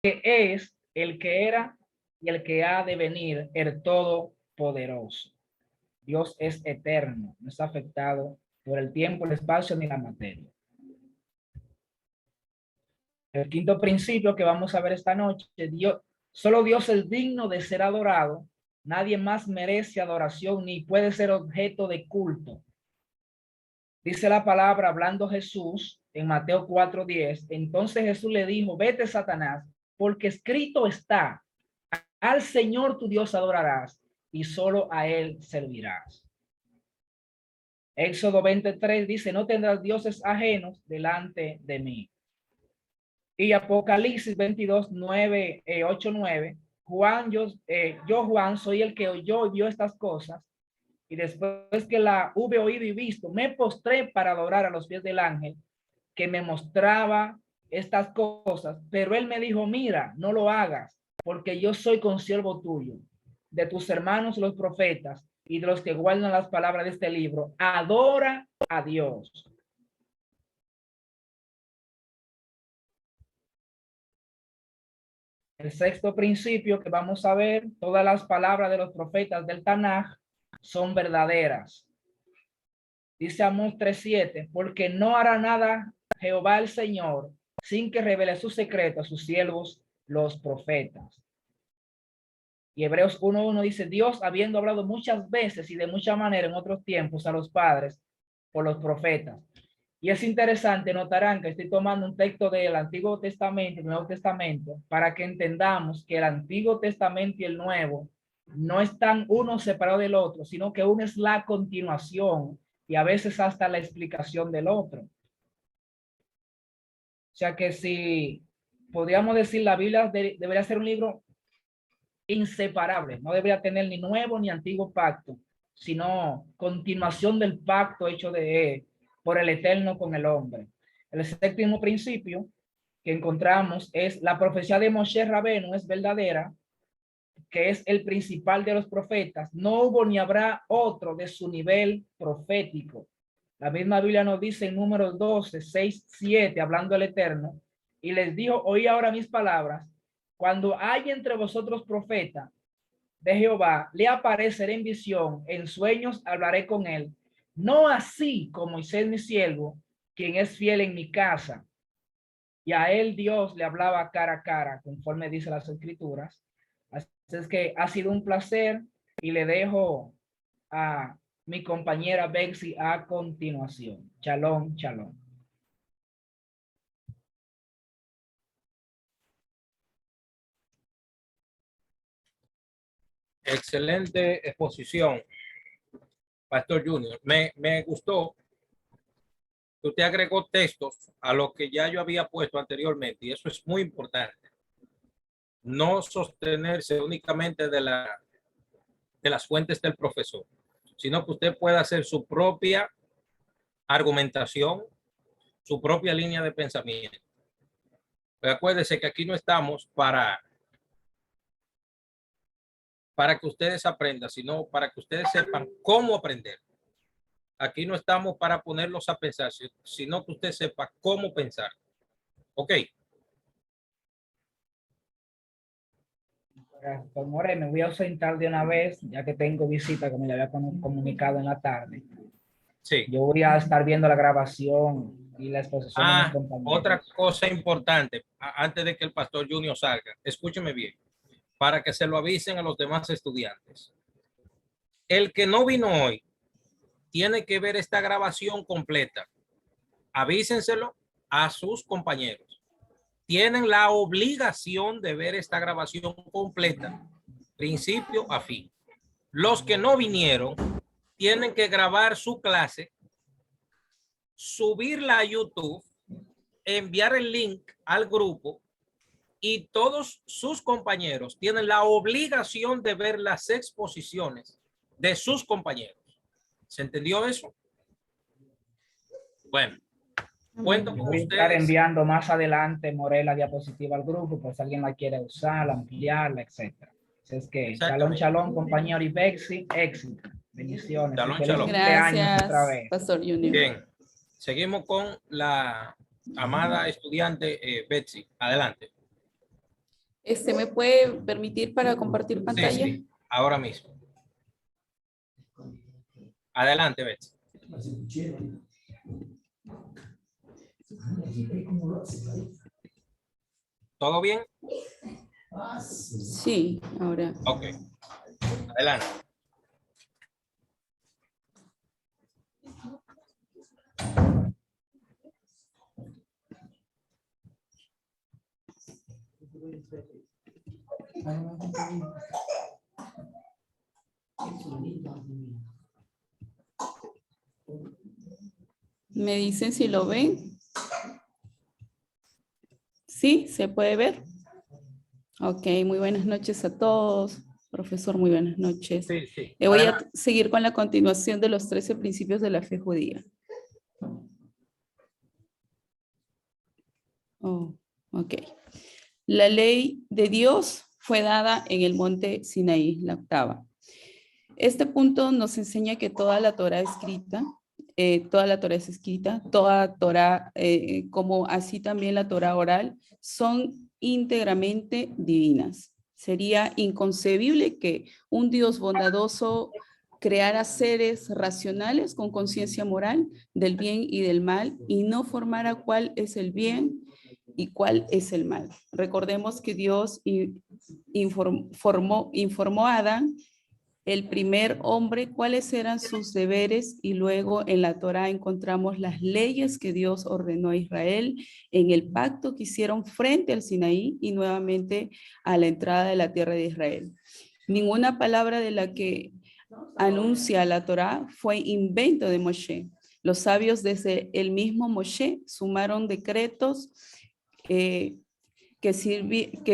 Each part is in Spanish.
que es, el que era y el que ha de venir, el Todopoderoso. Dios es eterno, no está afectado por el tiempo, el espacio ni la materia. El quinto principio que vamos a ver esta noche, solo Dios es digno de ser adorado, nadie más merece adoración ni puede ser objeto de culto. Dice la palabra, hablando Jesús en Mateo 4:10, entonces Jesús le dijo, vete Satanás, porque escrito está, al Señor tu Dios adorarás y solo a él servirás. Éxodo 23 dice, no tendrás dioses ajenos delante de mí. Y Apocalipsis 22, 9, 8, 9, Juan, yo Juan soy el que oyó y vio estas cosas, y después que la hube oído y visto, me postré para adorar a los pies del ángel que me mostraba estas cosas, pero él me dijo, mira, no lo hagas, porque yo soy consiervo tuyo, de tus hermanos los profetas y de los que guardan las palabras de este libro, adora a Dios. El sexto principio que vamos a ver, todas las palabras de los profetas del Tanaj son verdaderas. Dice Amós 3:7, porque no hará nada Jehová el Señor sin que revele su secreto a sus siervos los profetas. Y Hebreos 1:1 dice, Dios habiendo hablado muchas veces y de mucha manera en otros tiempos a los padres por los profetas. Y es interesante, notarán que estoy tomando un texto del Antiguo Testamento y el Nuevo Testamento para que entendamos que el Antiguo Testamento y el Nuevo no están uno separado del otro, sino que uno es la continuación y a veces hasta la explicación del otro. O sea que si podríamos decir la Biblia debería ser un libro inseparable, no debería tener ni nuevo ni antiguo pacto, sino continuación del pacto hecho por el Eterno con el hombre. El séptimo principio que encontramos es la profecía de Moshe Rabenu es verdadera, que es el principal de los profetas. No hubo ni habrá otro de su nivel profético. La misma Biblia nos dice en Números 12, 6, 7, hablando del Eterno, y les dijo, oí ahora mis palabras, cuando hay entre vosotros profeta de Jehová, le apareceré en visión, en sueños hablaré con él, no así como Moisés mi siervo, quien es fiel en mi casa. Y a él Dios le hablaba cara a cara, conforme dice las escrituras. Así es que ha sido un placer y le dejo a mi compañera Bexy a continuación. Shalom, shalom. Excelente exposición, Pastor Junior. Me gustó que usted agregó textos a lo que ya yo había puesto anteriormente, y eso es muy importante. No sostenerse únicamente de las fuentes del profesor, sino que usted pueda hacer su propia argumentación, su propia línea de pensamiento. Pero acuérdese que aquí no estamos para que ustedes aprendan, sino para que ustedes sepan cómo aprender. Aquí no estamos para ponerlos a pensar, sino que usted sepa cómo pensar. Ok. Pues More, me voy a ausentar de una vez, ya que tengo visita, como le había comunicado en la tarde. Sí. Yo voy a estar viendo la grabación y la exposición de mis compañeros. Otra cosa importante, antes de que el Pastor Junior salga, escúcheme bien, para que se lo avisen a los demás estudiantes. El que no vino hoy tiene que ver esta grabación completa. Avísenselo a sus compañeros. Tienen la obligación de ver esta grabación completa, principio a fin. Los que no vinieron tienen que grabar su clase, subirla a YouTube, enviar el link al grupo, y todos sus compañeros tienen la obligación de ver las exposiciones de sus compañeros. ¿Se entendió eso? Bueno, cuento con voy a estar enviando más adelante, More, la diapositiva al grupo, por si alguien la quiere usar, ampliarla, etcétera. Así es que, shalom, shalom, compañero y Bexy, éxito. Bendiciones. Shalom, shalom. Gracias, otra vez. Pastor Junior. Bien, seguimos con la amada estudiante Betsy. Adelante. ¿Me puede permitir para compartir Sí, pantalla? sí, ahora mismo. Adelante, Betsy. ¿Todo bien? Sí, ahora. Ok, adelante. ¿Me dicen si lo ven? ¿Sí? ¿Se puede ver? Ok, muy buenas noches a todos. Profesor, muy buenas noches. Sí, sí. Voy Adelante. a seguir con la continuación de los 13 principios de la fe judía. Oh, ok. La ley de Dios fue dada en el monte Sinaí, la octava. Este punto nos enseña que toda la Torah escrita, toda la Torah es escrita, toda Torah, como así también la Torah oral, son íntegramente divinas. Sería inconcebible que un Dios bondadoso creara seres racionales con conciencia moral del bien y del mal y no formara cuál es el bien y cuál es el mal. Recordemos que Dios informó a Adán, el primer hombre, cuáles eran sus deberes, y luego en la Torá encontramos las leyes que Dios ordenó a Israel en el pacto que hicieron frente al Sinaí y nuevamente a la entrada de la tierra de Israel. Ninguna palabra de la que anuncia la Torá fue invento de Moshe. Los sabios desde el mismo Moshe sumaron decretos que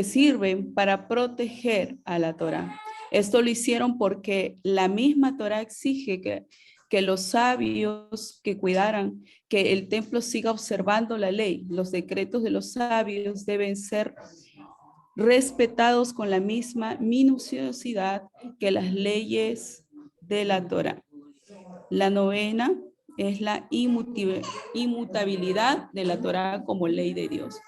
sirven para proteger a la Torá. Esto lo hicieron porque la misma Torá exige que los sabios que cuidaran, que el templo siga observando la ley. Los decretos de los sabios deben ser respetados con la misma minuciosidad que las leyes de la Torá. La novena es la inmutabilidad de la Torá como ley de Dios.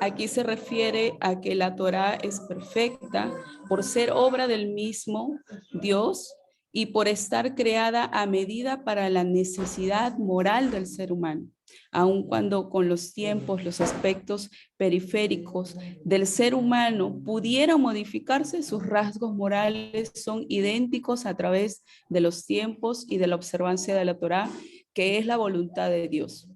Aquí se refiere a que la Torá es perfecta por ser obra del mismo Dios y por estar creada a medida para la necesidad moral del ser humano, aun cuando con los tiempos, los aspectos periféricos del ser humano pudieran modificarse, sus rasgos morales son idénticos a través de los tiempos y de la observancia de la Torá, que es la voluntad de Dios.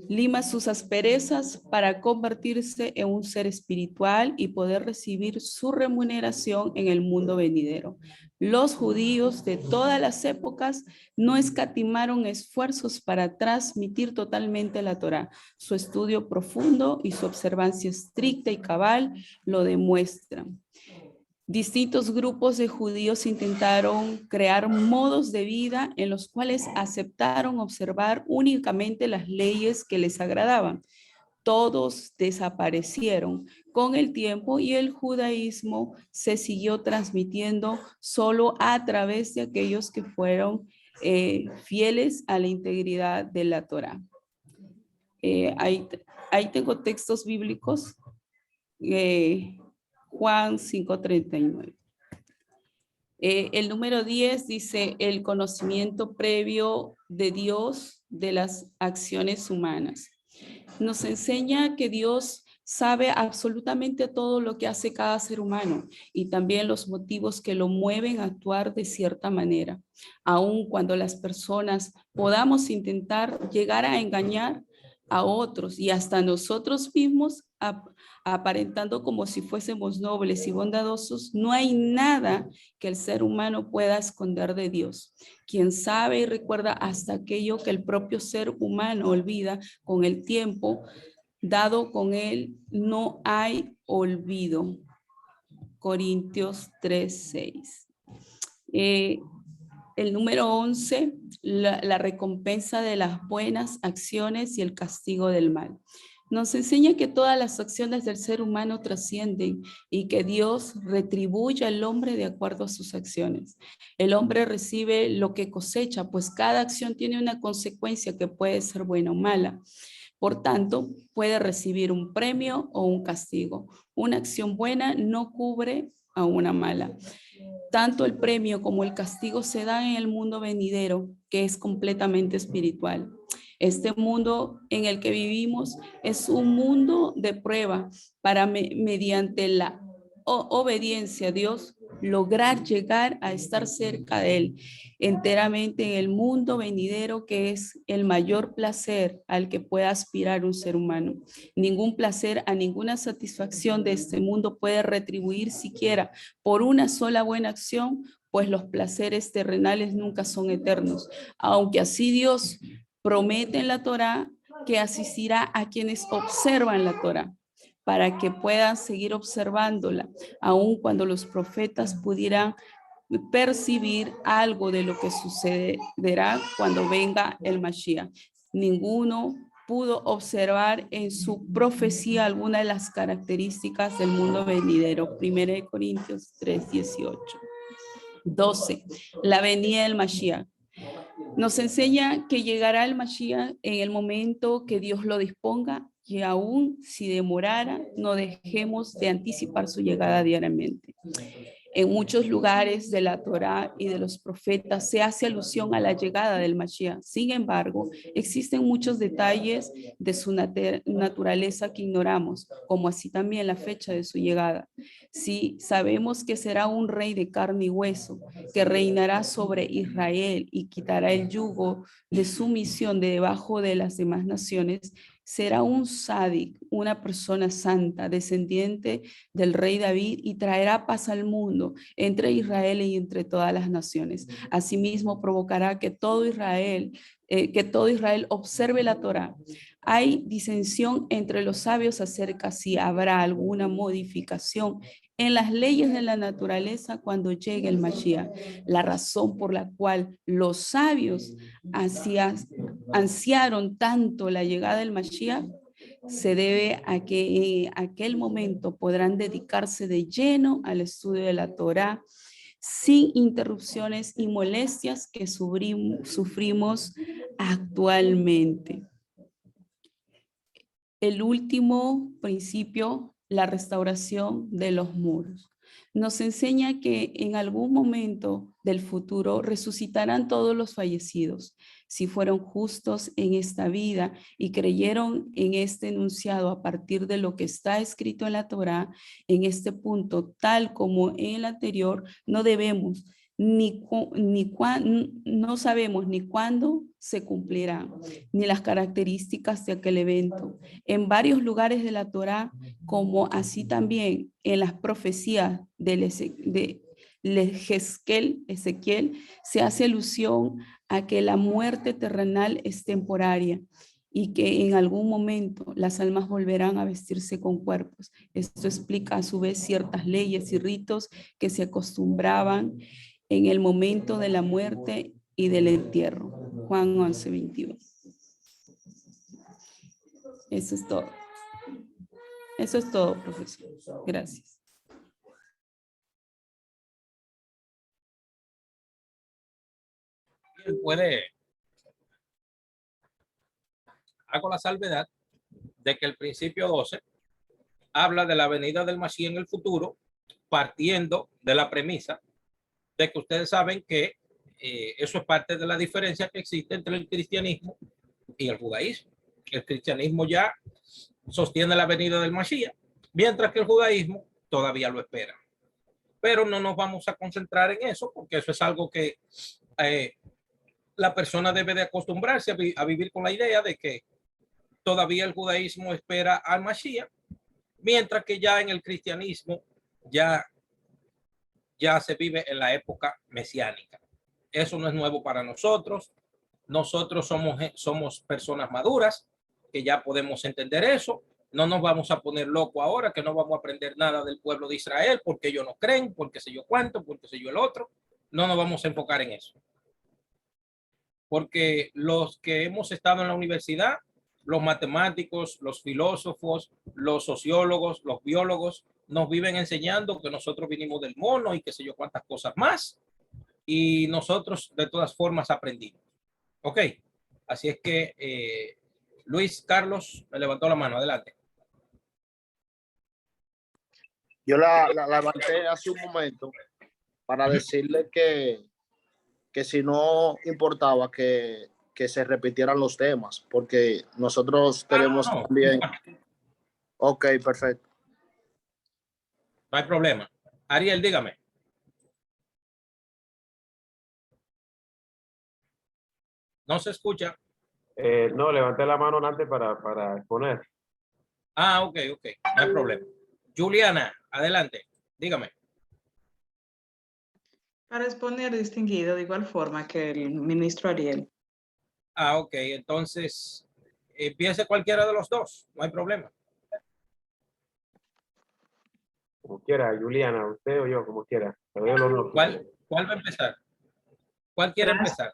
Lima sus asperezas para convertirse en un ser espiritual y poder recibir su remuneración en el mundo venidero. Los judíos de todas las épocas no escatimaron esfuerzos para transmitir totalmente la Torá. Su estudio profundo y su observancia estricta y cabal lo demuestran. Distintos grupos de judíos intentaron crear modos de vida en los cuales aceptaron observar únicamente las leyes que les agradaban. Todos desaparecieron con el tiempo y el judaísmo se siguió transmitiendo solo a través de aquellos que fueron fieles a la integridad de la Torá. Ahí tengo textos bíblicos. Juan 5:39. El número 10 dice el conocimiento previo de Dios de las acciones humanas. Nos enseña que Dios sabe absolutamente todo lo que hace cada ser humano y también los motivos que lo mueven a actuar de cierta manera. Aun cuando las personas podamos intentar llegar a engañar a otros y hasta nosotros mismos, aparentando como si fuésemos nobles y bondadosos, no hay nada que el ser humano pueda esconder de Dios. Quien sabe y recuerda hasta aquello que el propio ser humano olvida con el tiempo, dado con él no hay olvido. Corintios 3:6. El número 11, la recompensa de las buenas acciones y el castigo del mal. Nos enseña que todas las acciones del ser humano trascienden y que Dios retribuye al hombre de acuerdo a sus acciones. El hombre recibe lo que cosecha, pues cada acción tiene una consecuencia que puede ser buena o mala. Por tanto, puede recibir un premio o un castigo. Una acción buena no cubre a una mala. Tanto el premio como el castigo se dan en el mundo venidero, que es completamente espiritual. Este mundo en el que vivimos es un mundo de prueba para mediante la obediencia a Dios lograr llegar a estar cerca de Él enteramente en el mundo venidero, que es el mayor placer al que pueda aspirar un ser humano. Ningún placer, a ninguna satisfacción de este mundo puede retribuir siquiera por una sola buena acción, pues los placeres terrenales nunca son eternos. Aunque así Dios promete en la Torá que asistirá a quienes observan la Torá, para que puedan seguir observándola, aun cuando los profetas pudieran percibir algo de lo que sucederá cuando venga el Mashiach. Ninguno pudo observar en su profecía alguna de las características del mundo venidero. 1 Corintios 3:18. 12. La venida del Mashiach. Nos enseña que llegará el Mashiach en el momento que Dios lo disponga, y aún si demorara, no dejemos de anticipar su llegada diariamente. En muchos lugares de la Torá y de los profetas se hace alusión a la llegada del Mashiach. Sin embargo, existen muchos detalles de su naturaleza que ignoramos, como así también la fecha de su llegada. Sí, sabemos que será un rey de carne y hueso, que reinará sobre Israel y quitará el yugo de sumisión de debajo de las demás naciones. Será un sádic, una persona santa, descendiente del rey David, y traerá paz al mundo entre Israel y entre todas las naciones. Asimismo, provocará que todo Israel observe la Torá. Hay disensión entre los sabios acerca si habrá alguna modificación en las leyes de la naturaleza cuando llegue el Mashiach. La razón por la cual los sabios ansiaron tanto la llegada del Mashiach se debe a que en aquel momento podrán dedicarse de lleno al estudio de la Torá sin interrupciones y molestias que sufrimos actualmente. El último principio, la restauración de los muros. Nos enseña que en algún momento del futuro resucitarán todos los fallecidos, si fueron justos en esta vida y creyeron en este enunciado a partir de lo que está escrito en la Torá. En este punto, tal como en el anterior, no debemos no sabemos ni cuándo se cumplirá, ni las características de aquel evento. En varios lugares de la Torá, como así también en las profecías de Ezequiel, se hace alusión a que la muerte terrenal es temporaria y que en algún momento las almas volverán a vestirse con cuerpos. Esto explica a su vez ciertas leyes y ritos que se acostumbraban en el momento de la muerte y del entierro. Juan 11:21. Eso es todo. Eso es todo, profesor. Gracias. Puede, hago la salvedad de que el principio 12 habla de la venida del Mashiach en el futuro, partiendo de la premisa de que ustedes saben que eso es parte de la diferencia que existe entre el cristianismo y el judaísmo. El cristianismo ya sostiene la venida del Mashiach, mientras que el judaísmo todavía lo espera. Pero no nos vamos a concentrar en eso, porque eso es algo que la persona debe de acostumbrarse a vivir con la idea de que todavía el judaísmo espera al Mashiach, mientras que ya en el cristianismo ya se vive en la época mesiánica. Eso no es nuevo para nosotros. Nosotros somos personas maduras que ya podemos entender eso. No nos vamos a poner locos ahora, que no vamos a aprender nada del pueblo de Israel, porque ellos no creen, porque sé yo cuánto, porque sé yo el otro. No nos vamos a enfocar en eso. Porque los que hemos estado en la universidad, los matemáticos, los filósofos, los sociólogos, los biólogos, nos viven enseñando que nosotros vinimos del mono y qué sé yo cuántas cosas más. Y nosotros de todas formas aprendimos. Ok, así es que Luis Carlos me levantó la mano. Adelante. Yo la levanté hace un momento para decirle que si no importaba que se repitieran los temas, porque nosotros tenemos No, también. Ok, perfecto. no hay problema. Ariel, dígame. No se escucha. No, levanté la mano antes para exponer. Ah, ok, no hay problema. Juliana, adelante, dígame. Para exponer, distinguido, de igual forma que el ministro Ariel. Ah, ok, entonces empiece cualquiera de los dos, no hay problema. Como quiera, Juliana, usted o yo, como quiera. Te doy el honor. ¿Cuál va a empezar? ¿Cuál quiere Gracias. empezar?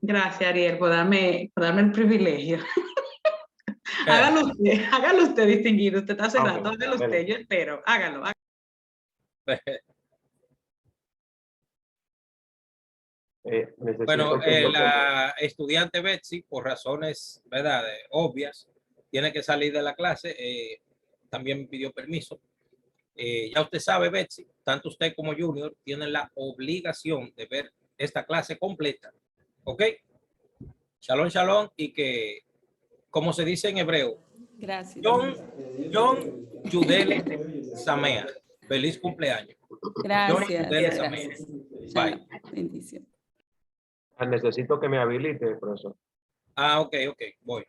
Gracias, Ariel, por darme el privilegio. Hágalo usted, distinguido. Usted está cerrado, Ok, hágalo usted, dale. yo espero, hágalo. Necesito Bueno, que la estudiante Betsy, por razones, ¿verdad?, obvias, tiene que salir de la clase. También me pidió permiso. Ya usted sabe, Betsy, tanto usted como Junior tienen la obligación de ver esta clase completa. ¿Ok? Shalom, shalom, y que, como se dice en hebreo, Gracias. John Yudele Samea. Feliz cumpleaños. John Yudele Samea. Gracias. Bye. Bendición. necesito que me habilite, profesor. Ah, ok, voy.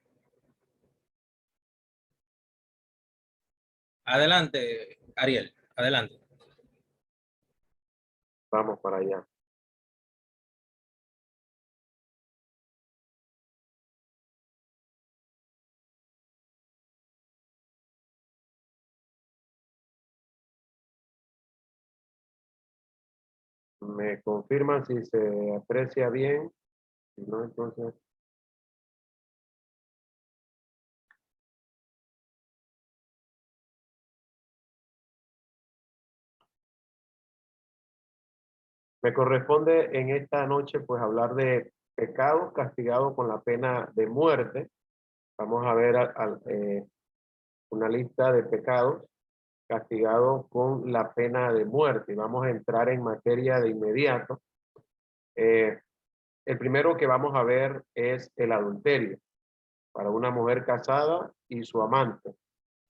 Adelante, Ariel, adelante. Vamos para allá. Me confirman si se aprecia bien. Si no, entonces. Me corresponde en esta noche pues hablar de pecados castigados con la pena de muerte. Vamos a ver una lista de pecados castigados con la pena de muerte. Vamos a entrar en materia de inmediato. El primero que vamos a ver es el adulterio para una mujer casada y su amante.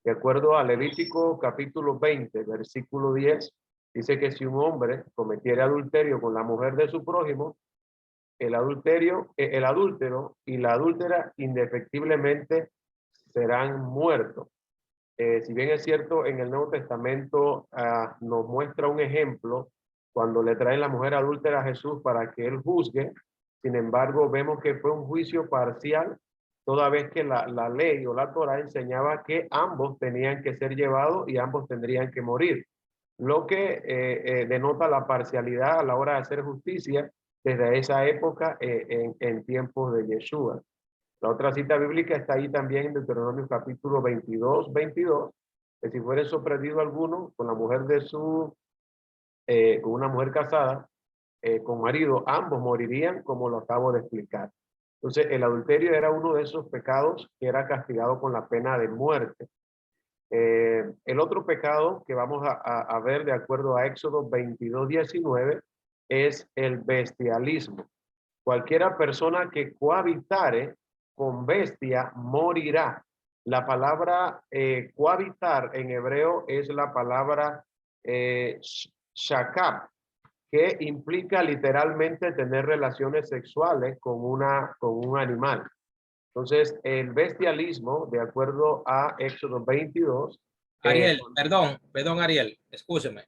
De acuerdo a Levítico capítulo 20, versículo 10, dice que si un hombre cometiera adulterio con la mujer de su prójimo, el adúltero y la adúltera indefectiblemente serán muertos. Si bien es cierto, en el Nuevo Testamento nos muestra un ejemplo cuando le traen la mujer adúltera a Jesús para que él juzgue. Sin embargo, vemos que fue un juicio parcial, toda vez que la ley o la Torá enseñaba que ambos tenían que ser llevados y ambos tendrían que morir, lo que denota la parcialidad a la hora de hacer justicia desde esa época en tiempos de Yeshua. La otra cita bíblica está ahí también en Deuteronomio capítulo 22, que si fuere sorprendido alguno con la mujer de con una mujer casada, con marido, ambos morirían, como lo acabo de explicar. Entonces, el adulterio era uno de esos pecados que era castigado con la pena de muerte. El otro pecado que vamos a ver de acuerdo a Éxodo 22:19 es el bestialismo. Cualquiera persona que cohabitare con bestia morirá. La palabra cohabitar en hebreo es la palabra shakab, que implica literalmente tener relaciones sexuales con un animal. Entonces, el bestialismo, de acuerdo a Éxodo 22. Ariel, perdón, Ariel, escúcheme.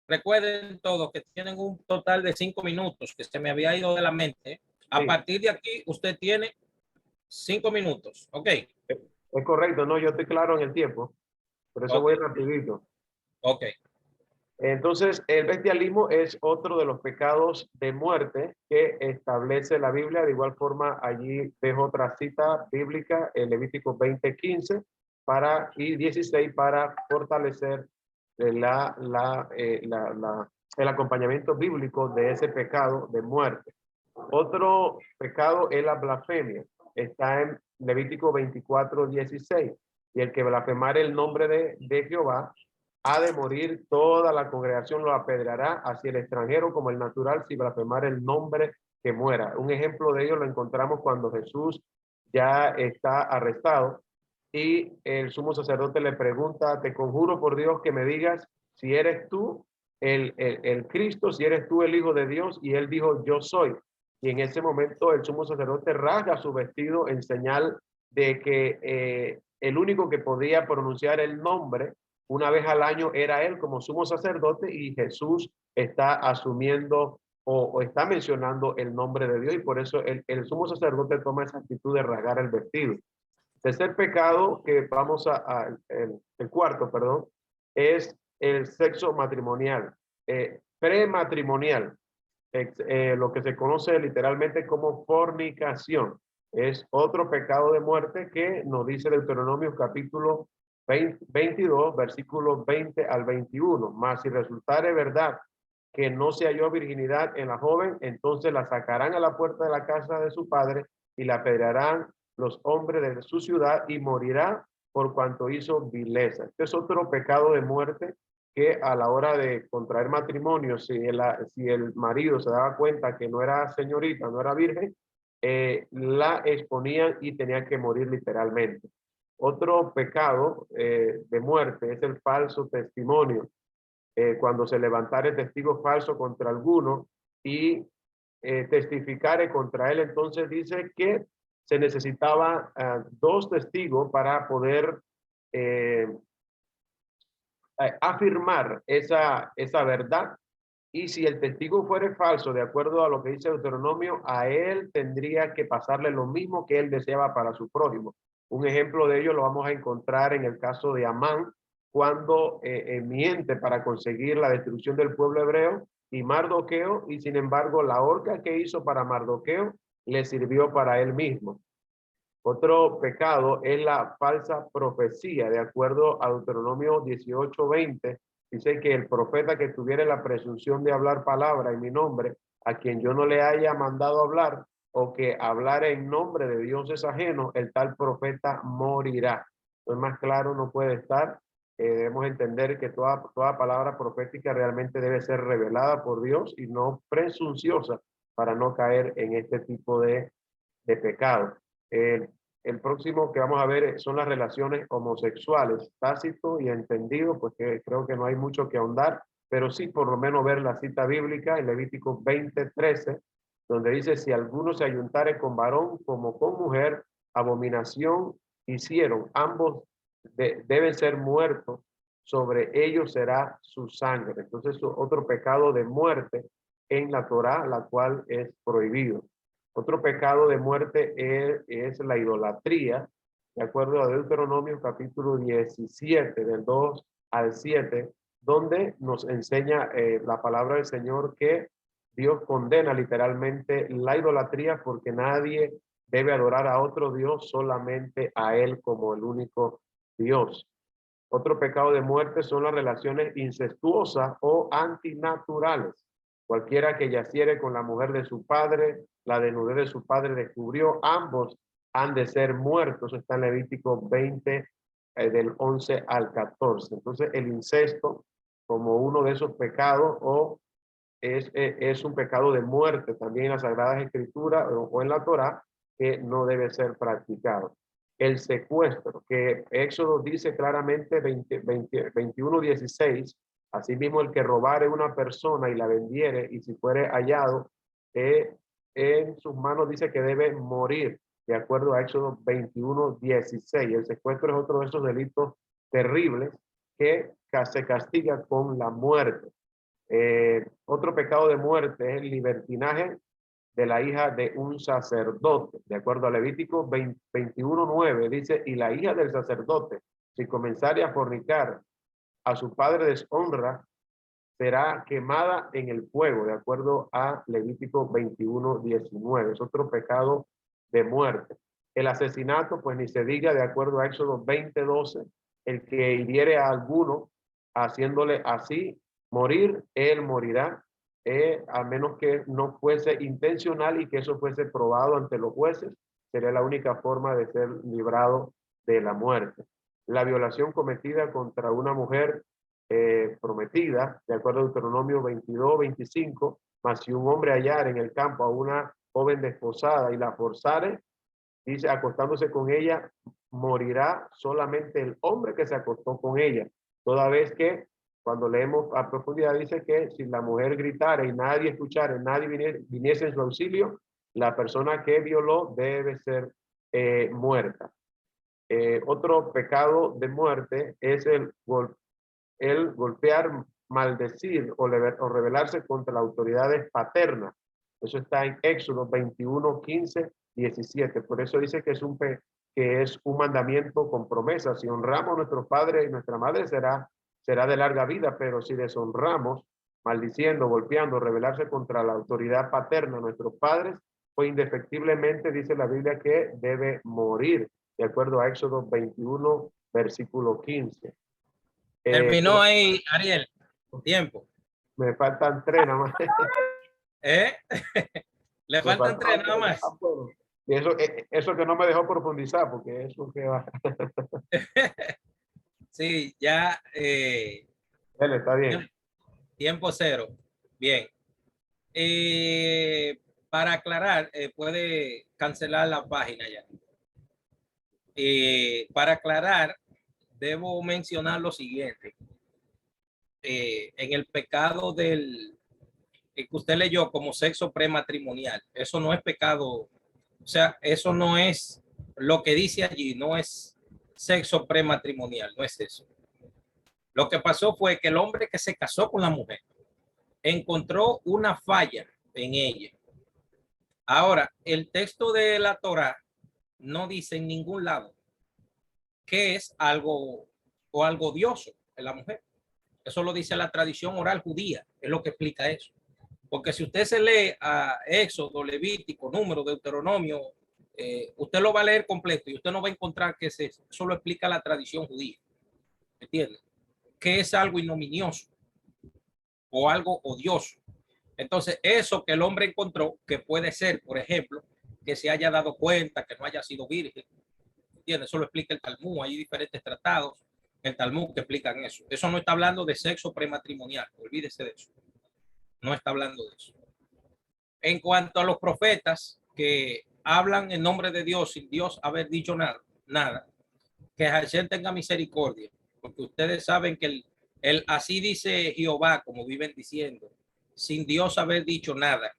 Recuerden todos que tienen un total de 5 minutos, que se me había ido de la mente. A partir de aquí, usted tiene 5 minutos, ¿ok? Es correcto, no, yo estoy claro en el tiempo, por eso voy rapidito. Ok. Entonces, el bestialismo es otro de los pecados de muerte que establece la Biblia. De igual forma, allí dejo otra cita bíblica, el Levítico 20:15 y 16 para fortalecer el acompañamiento bíblico de ese pecado de muerte. Otro pecado es la blasfemia. Está en Levítico 24:16. Y el que blasfemare el nombre de Jehová ha de morir, toda la congregación lo apedreará, así el extranjero como el natural, si blasfemare el nombre, que muera. Un ejemplo de ello lo encontramos cuando Jesús ya está arrestado y el sumo sacerdote le pregunta: te conjuro por Dios que me digas si eres tú el Cristo, si eres tú el Hijo de Dios. Y él dijo: yo soy. Y en ese momento el sumo sacerdote rasga su vestido en señal de que el único que podía pronunciar el nombre una vez al año era él como sumo sacerdote, y Jesús está asumiendo o está mencionando el nombre de Dios, y por eso el sumo sacerdote toma esa actitud de rasgar el vestido. Tercer pecado que vamos el cuarto, perdón, es el sexo matrimonial, prematrimonial, lo que se conoce literalmente como fornicación. Es otro pecado de muerte que nos dice Deuteronomio capítulo 22, versículos 20 al 21. Mas si resultare verdad que no se halló virginidad en la joven, entonces la sacarán a la puerta de la casa de su padre y la apedrearán los hombres de su ciudad, y morirá por cuanto hizo vileza. Este es otro pecado de muerte que a la hora de contraer matrimonio, si el marido se daba cuenta que no era señorita, no era virgen, la exponían y tenía que morir literalmente. Otro pecado de muerte es el falso testimonio. Cuando se levantare testigo falso contra alguno y testificare contra él, entonces dice que se necesitaba 2 testigos para poder afirmar esa verdad. Y si el testigo fuere falso, de acuerdo a lo que dice Deuteronomio, a él tendría que pasarle lo mismo que él deseaba para su prójimo. Un ejemplo de ello lo vamos a encontrar en el caso de Amán, cuando miente para conseguir la destrucción del pueblo hebreo, y Mardoqueo, y sin embargo la horca que hizo para Mardoqueo le sirvió para él mismo. Otro pecado es la falsa profecía. De acuerdo a Deuteronomio 18:20, dice que el profeta que tuviera la presunción de hablar palabra en mi nombre, a quien yo no le haya mandado hablar, o que hablara en nombre de dioses ajenos, el tal profeta morirá. Entonces, más claro no puede estar. Debemos entender que toda palabra profética realmente debe ser revelada por Dios y no presunciosa, para no caer en este tipo de pecado. El próximo que vamos a ver son las relaciones homosexuales, tácito y entendido, pues que creo que no hay mucho que ahondar, pero sí por lo menos ver la cita bíblica en Levítico 20:13, donde dice: si alguno se ayuntare con varón como con mujer, abominación hicieron, ambos deben ser muertos, sobre ellos será su sangre. Entonces, otro pecado de muerte en la Torá, la cual es prohibido. Otro pecado de muerte es la idolatría, de acuerdo a Deuteronomio capítulo 17, del 2 al 7, donde nos enseña la palabra del Señor que Dios condena literalmente la idolatría, porque nadie debe adorar a otro Dios, solamente a Él como el único Dios. Otro pecado de muerte son las relaciones incestuosas o antinaturales. Cualquiera que yaciere con la mujer de su padre, la desnudez de su padre descubrió, ambos han de ser muertos. Está en Levítico 20, del 11 al 14. Entonces, el incesto, como uno de esos pecados, es un pecado de muerte también en las Sagradas Escrituras o en la Torá, que no debe ser practicado. El secuestro, que Éxodo dice claramente 21:16, asimismo el que robare una persona y la vendiere, y si fuere hallado en sus manos, dice que debe morir, de acuerdo a Éxodo 21:16. El secuestro es otro de esos delitos terribles que se castiga con la muerte. Otro pecado de muerte es el libertinaje de la hija de un sacerdote. De acuerdo a Levítico 21:9, dice: y la hija del sacerdote, si comenzare a fornicar, a su padre deshonra, será quemada en el fuego, de acuerdo a Levítico 21:19. Es otro pecado de muerte. El asesinato, pues ni se diga, de acuerdo a Éxodo 20:12, el que hiriere a alguno haciéndole así morir, él morirá, a menos que no fuese intencional y que eso fuese probado ante los jueces. sería la única forma de ser librado de la muerte. La violación cometida contra una mujer prometida, de acuerdo a Deuteronomio 22-25, mas si un hombre hallar en el campo a una joven desposada y la forzare, dice, acostándose con ella, morirá solamente el hombre que se acostó con ella. Toda vez que, cuando leemos a profundidad, dice que si la mujer gritara y nadie escuchara, nadie viniese en su auxilio, la persona que violó debe ser muerta. Otro pecado de muerte es el golpear, maldecir o rebelarse contra las autoridades paternas. Eso está en Éxodo 21:15-17. Por eso dice que es un mandamiento con promesa. Si honramos a nuestros padres y nuestra madre será de larga vida, pero si deshonramos, maldiciendo, golpeando, rebelarse contra la autoridad paterna, nuestros padres, pues indefectiblemente dice la Biblia que debe morir, de acuerdo a Éxodo 21, versículo 15. Terminó ahí, Ariel, con tiempo. Me faltan 3 nada más. Le faltan 3 nada más. Y eso que no me dejó profundizar, porque eso que va. Sí, ya. Está bien. Tiempo cero. Bien. Para aclarar, puede cancelar la página ya. Para aclarar, debo mencionar lo siguiente. En el pecado que usted leyó como sexo prematrimonial, eso no es pecado, o sea, eso no es lo que dice allí, no es sexo prematrimonial, no es eso. Lo que pasó fue que el hombre que se casó con la mujer encontró una falla en ella. Ahora, el texto de la Torá no dice en ningún lado que es algo odioso en la mujer. Eso lo dice la tradición oral judía, es lo que explica eso. Porque si usted se lee a Éxodo, Levítico, Número, Deuteronomio, usted lo va a leer completo y usted no va a encontrar que eso lo explica la tradición judía. ¿Entiende? Que es algo ignominioso o algo odioso. Entonces, eso que el hombre encontró, que puede ser, por ejemplo, que se haya dado cuenta que no haya sido virgen, ¿entiende? Eso lo explica el Talmud. Hay diferentes tratados en el Talmud que explican eso. Eso no está hablando de sexo prematrimonial, olvídese de eso. No está hablando de eso. En cuanto a los profetas que hablan en nombre de Dios sin Dios haber dicho nada, que Hashem tenga misericordia, porque ustedes saben que el así dice Jehová, como viven diciendo, sin Dios haber dicho nada.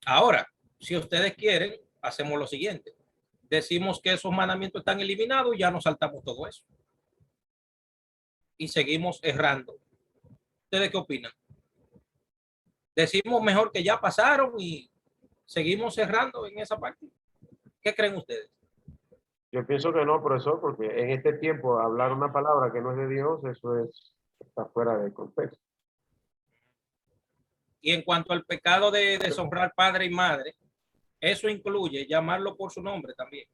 Ahora, si ustedes quieren, hacemos lo siguiente. Decimos que esos mandamientos están eliminados y ya nos saltamos todo eso. Y seguimos errando. ¿Ustedes qué opinan? Decimos mejor que ya pasaron y seguimos cerrando en esa parte. ¿Qué creen ustedes? Yo pienso que no, profesor, porque en este tiempo hablar una palabra que no es de Dios, eso está fuera de contexto. Y en cuanto al pecado de deshonrar padre y madre, eso incluye llamarlo por su nombre también.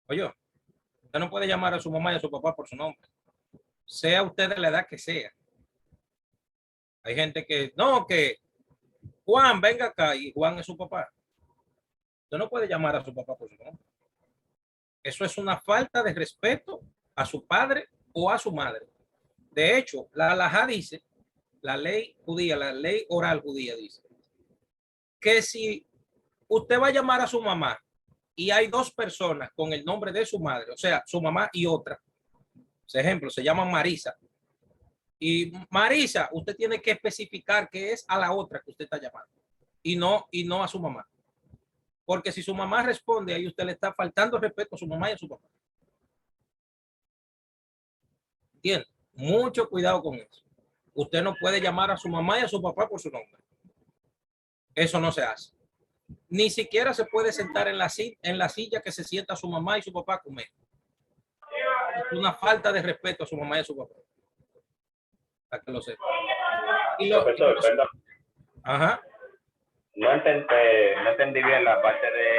Oye, usted no puede llamar a su mamá y a su papá por su nombre, sea usted de la edad que sea. Hay gente que, no, que Juan, venga acá, y Juan es su papá. Usted no puede llamar a su papá por su nombre. Eso es una falta de respeto a su padre o a su madre. De hecho, la halajá dice, la ley judía, la ley oral judía dice, que si usted va a llamar a su mamá y hay 2 personas con el nombre de su madre, o sea, su mamá y otra, por ejemplo, se llaman Marisa, y Marisa, usted tiene que especificar que es a la otra que usted está llamando y no a su mamá. Porque si su mamá responde, ahí usted le está faltando respeto a su mamá y a su papá. ¿Entiende? Mucho cuidado con eso. Usted no puede llamar a su mamá y a su papá por su nombre. Eso no se hace. Ni siquiera se puede sentar en la silla que se sienta su mamá y su papá a comer. Es una falta de respeto a su mamá y a su papá. Para que lo sepa. Profesor, perdón. Ajá. No entendí bien la parte de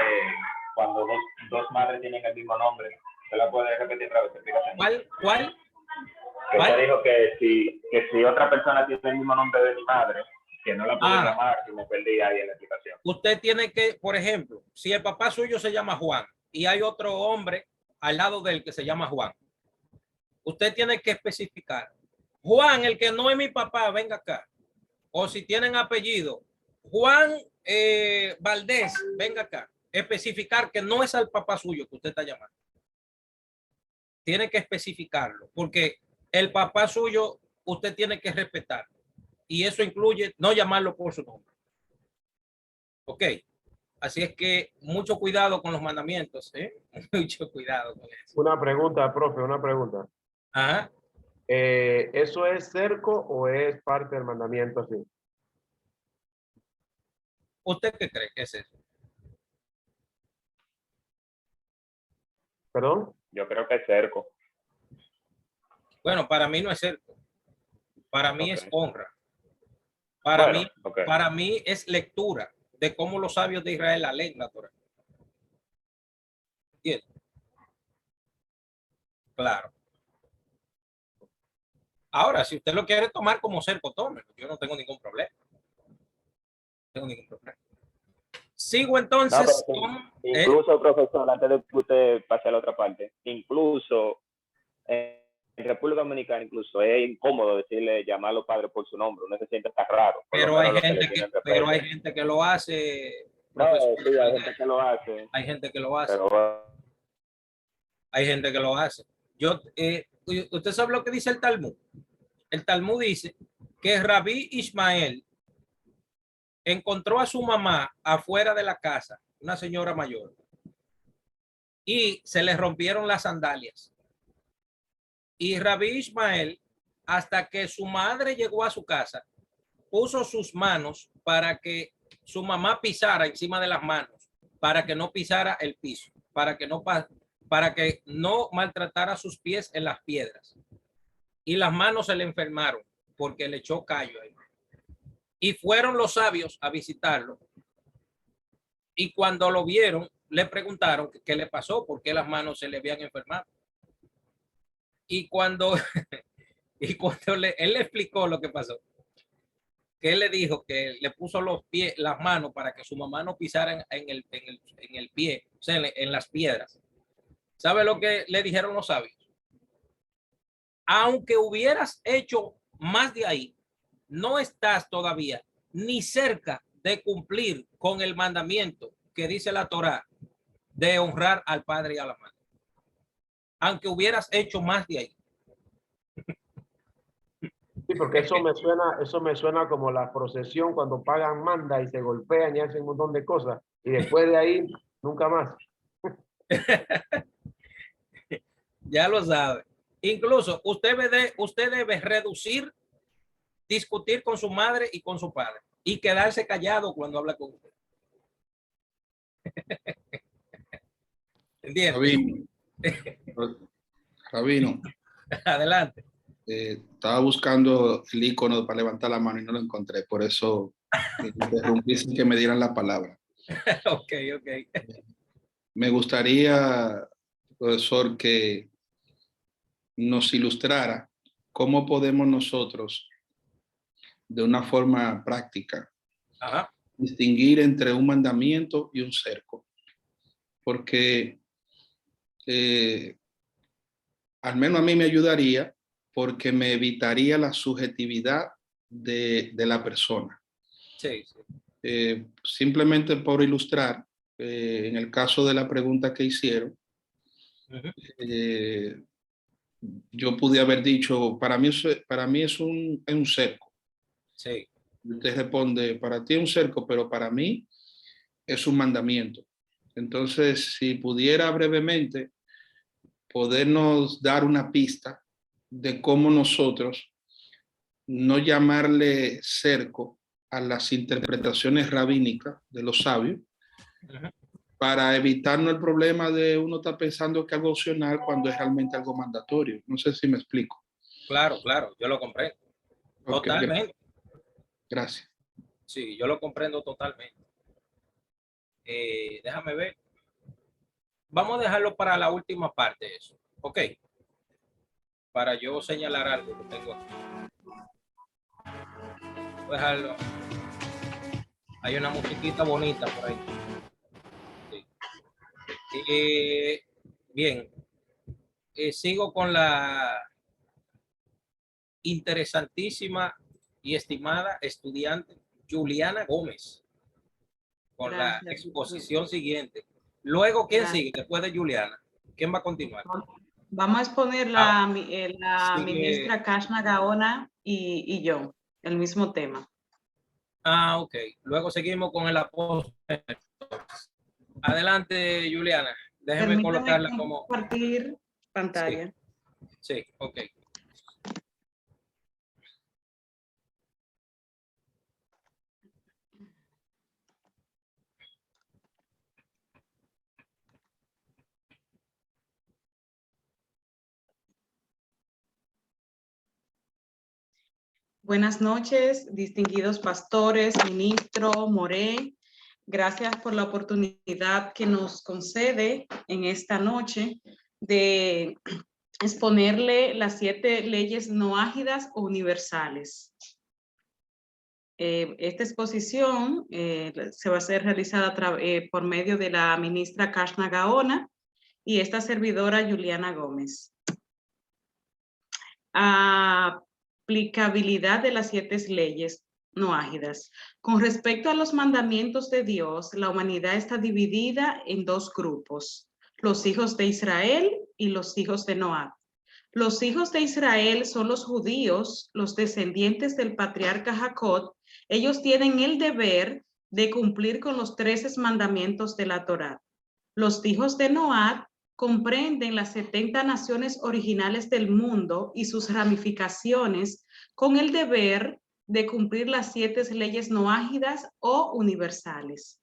cuando dos madres tienen el mismo nombre. ¿Se la puede repetir otra vez? ¿Cuál? Que usted dijo que si otra persona tiene el mismo nombre de mi madre que no la pude llamar y me perdí ahí en la explicación. Usted tiene que, por ejemplo, si el papá suyo se llama Juan y hay otro hombre al lado de él que se llama Juan, usted tiene que especificar: Juan, el que no es mi papá, venga acá. O si tienen apellido, Juan Valdés, venga acá. Especificar que no es al papá suyo que usted está llamando. Tiene que especificarlo, porque el papá suyo usted tiene que respetarlo. Y eso incluye no llamarlo por su nombre. Ok. Así es que mucho cuidado con los mandamientos, ¿eh? Mucho cuidado con eso. Una pregunta, profe, una pregunta. Ajá. ¿Eso es cerco o es parte del mandamiento así? ¿Usted qué cree que es eso? ¿Perdón? Yo creo que es cerco. Bueno, para mí no es cerco. Para mí es Ok. honra. Bueno, Para mí es lectura de cómo los sabios de Israel la leen la Torah. ¿Entiendes? Claro. Ahora, si usted lo quiere tomar como cerco, tómelo. Yo no tengo ningún problema. No tengo ningún problema. Sigo entonces No, pero con... incluso, profesor, antes de que usted pase a la otra parte, incluso en República Dominicana incluso es incómodo decirle, llamarlo padre por su nombre, uno se siente tan raro. pero hay gente que lo hace. No, sí, hay gente que lo hace. Hay gente que lo hace. Pero, Hay gente que lo hace. Usted sabe lo que dice el Talmud. El Talmud dice que Rabí Ismael encontró a su mamá afuera de la casa, una señora mayor, y se le rompieron las sandalias. Y Rabí Ismael, hasta que su madre llegó a su casa, puso sus manos para que su mamá pisara encima de las manos, para que no pisara el piso, para que no maltratara sus pies en las piedras. Y las manos se le enfermaron porque le echó callo ahí. Y fueron los sabios a visitarlo. Y cuando lo vieron, le preguntaron qué le pasó, por qué las manos se le habían enfermado. Y cuando, él le explicó lo que pasó, que él le dijo que le puso las manos para que su mamá no pisara en el pie, o sea, en las piedras. ¿Sabe lo que le dijeron los sabios? Aunque hubieras hecho más de ahí, no estás todavía ni cerca de cumplir con el mandamiento que dice la Torá de honrar al padre y a la madre. Aunque hubieras hecho más de ahí. Sí, porque eso me suena como la procesión cuando pagan manda y se golpean y hacen un montón de cosas. Y después de ahí, nunca más. Ya lo sabe. Incluso usted debe reducir, discutir con su madre y con su padre y quedarse callado cuando habla con usted. ¿Entiendes? Rabino, Adelante. estaba buscando el icono para levantar la mano y no lo encontré, por eso interrumpí sin que me dieran la palabra. Ok. Me gustaría, profesor, que nos ilustrara cómo podemos nosotros, de una forma práctica, Ajá. distinguir entre un mandamiento y un cerco. Porque al menos a mí me ayudaría, porque me evitaría la subjetividad de la persona. Sí. Simplemente por ilustrar, en el caso de la pregunta que hicieron, yo pude haber dicho, para mí es un cerco. Sí. Usted responde, para ti es un cerco, pero para mí es un mandamiento. Entonces, si pudiera brevemente podernos dar una pista de cómo nosotros no llamarle cerco a las interpretaciones rabínicas de los sabios, para evitarnos el problema de uno estar pensando que algo opcional cuando es realmente algo mandatorio. No sé si me explico. Claro, yo lo comprendo. Okay, Totalmente. Gracias. Sí, yo lo comprendo totalmente. Déjame ver. Vamos a dejarlo para la última parte de eso. Ok. Para yo señalar algo que tengo aquí. Voy a dejarlo. Hay una musiquita bonita por ahí. Sí. Bien, sigo con la interesantísima y estimada estudiante Juliana Gómez con la Gracias. exposición siguiente. Luego, ¿quién Gracias. sigue después de Juliana? ¿Quién va a continuar? Vamos a exponer Ah, la sigue. ministra Kashna Gaona y yo, el mismo tema. Ok. Luego seguimos con el apóstol. Adelante, Juliana. Déjeme Permítame colocarla como... compartir pantalla. Sí, ok. Buenas noches, distinguidos pastores, ministro Moré. Gracias por la oportunidad que nos concede en esta noche de exponerle las 7 leyes no ágidas o universales. Esta exposición se va a ser realizada por medio de la ministra Kashna Gaona y esta servidora Juliana Gómez. Aplicabilidad de las 7 leyes no ágidas. Con respecto a los mandamientos de Dios, la humanidad está dividida en 2 grupos, los hijos de Israel y los hijos de Noé. Los hijos de Israel son los judíos, los descendientes del patriarca Jacob. Ellos tienen el deber de cumplir con los 13 mandamientos de la Torá. Los hijos de Noé comprenden las 70 naciones originales del mundo y sus ramificaciones con el deber de cumplir las 7 leyes no ágidas o universales.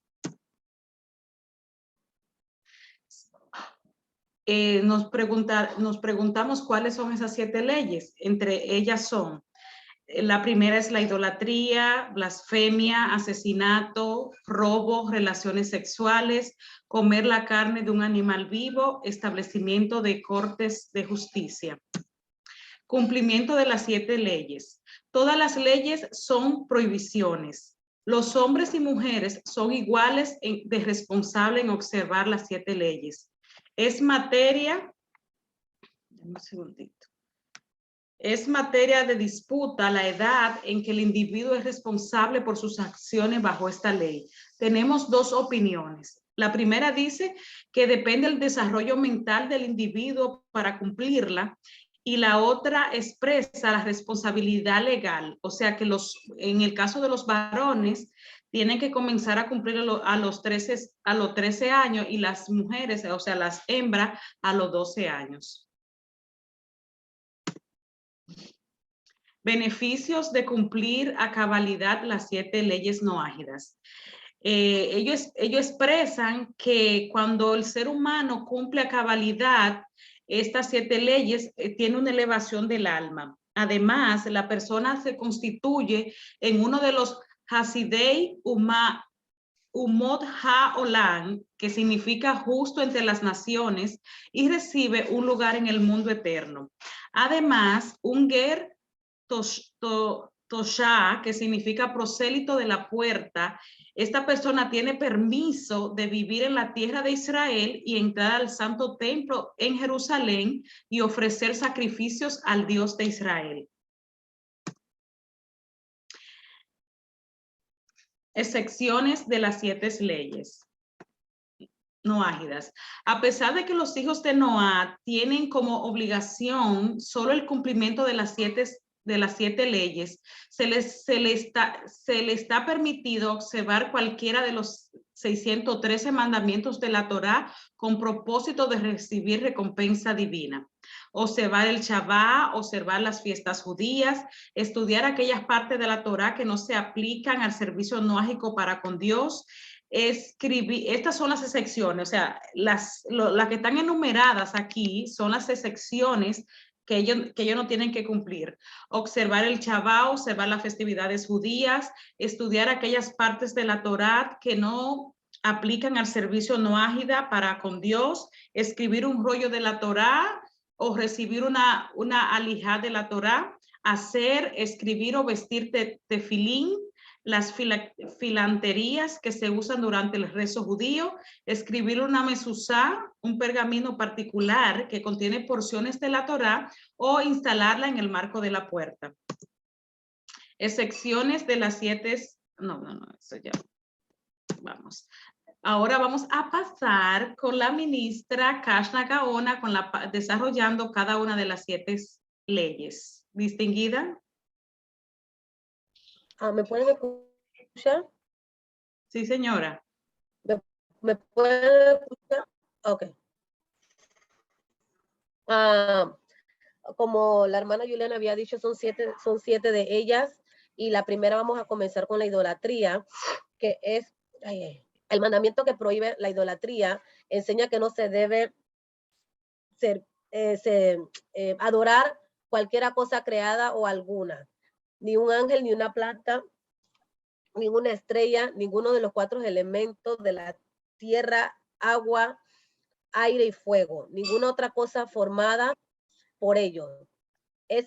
Nos preguntamos cuáles son esas 7 leyes. Entre ellas son, la primera es la idolatría, blasfemia, asesinato, robo, relaciones sexuales, comer la carne de un animal vivo, establecimiento de cortes de justicia. Cumplimiento de las 7 leyes. Todas las leyes son prohibiciones. Los hombres y mujeres son iguales de responsable en observar las 7 leyes. Es materia, un segundito. Es materia de disputa la edad en que el individuo es responsable por sus acciones bajo esta ley. Tenemos 2 opiniones. La primera dice que depende del desarrollo mental del individuo para cumplirla, y la otra expresa la responsabilidad legal, o sea que en el caso de los varones tienen que comenzar a cumplir a los 13 años y las mujeres, o sea las hembras, a los 12 años. Beneficios de cumplir a cabalidad las 7 leyes no ágidas. Ellos expresan que cuando el ser humano cumple a cabalidad estas 7 leyes, tiene una elevación del alma. Además, la persona se constituye en uno de los Hasidei Umot HaOlam, que significa justo entre las naciones, y recibe un lugar en el mundo eterno. Además, un Ger Tosha, que significa prosélito de la puerta, esta persona tiene permiso de vivir en la tierra de Israel y entrar al santo templo en Jerusalén y ofrecer sacrificios al Dios de Israel. Excepciones de las 7 leyes no ágidas. A pesar de que los hijos de Noé tienen como obligación solo el cumplimiento de las 7 leyes, se le está permitido observar cualquiera de los 613 mandamientos de la Torá con propósito de recibir recompensa divina. Observar el Shabbat, observar las fiestas judías, estudiar aquellas partes de la Torá que no se aplican al servicio noágico para con Dios, escribir, estas son las excepciones, o sea, las que están enumeradas aquí son las excepciones que ellos no tienen que cumplir. Observar el Shabbat, observar las festividades judías, estudiar aquellas partes de la Torá que no aplican al servicio noágida para con Dios, escribir un rollo de la Torá o recibir una alijá de la Torá, escribir o vestir tefilín, las filanterías que se usan durante el rezo judío, escribir una mesuzá, un pergamino particular que contiene porciones de la Torá, o instalarla en el marco de la puerta. Excepciones de las 7, no, eso ya, vamos. Ahora vamos a pasar con la ministra Kashna Gaona desarrollando cada una de las 7 leyes. Distinguida. ¿Me pueden escuchar? Sí, señora. ¿Me pueden escuchar? Ok. Como la hermana Juliana había dicho, son siete de ellas, y la primera vamos a comenzar con la idolatría, que es el mandamiento que prohíbe la idolatría. Enseña que no se debe adorar cualquier cosa creada o alguna, ni un ángel, ni una planta, ninguna estrella, ninguno de los 4 elementos de la tierra, agua, aire y fuego, ninguna otra cosa formada por ellos. Es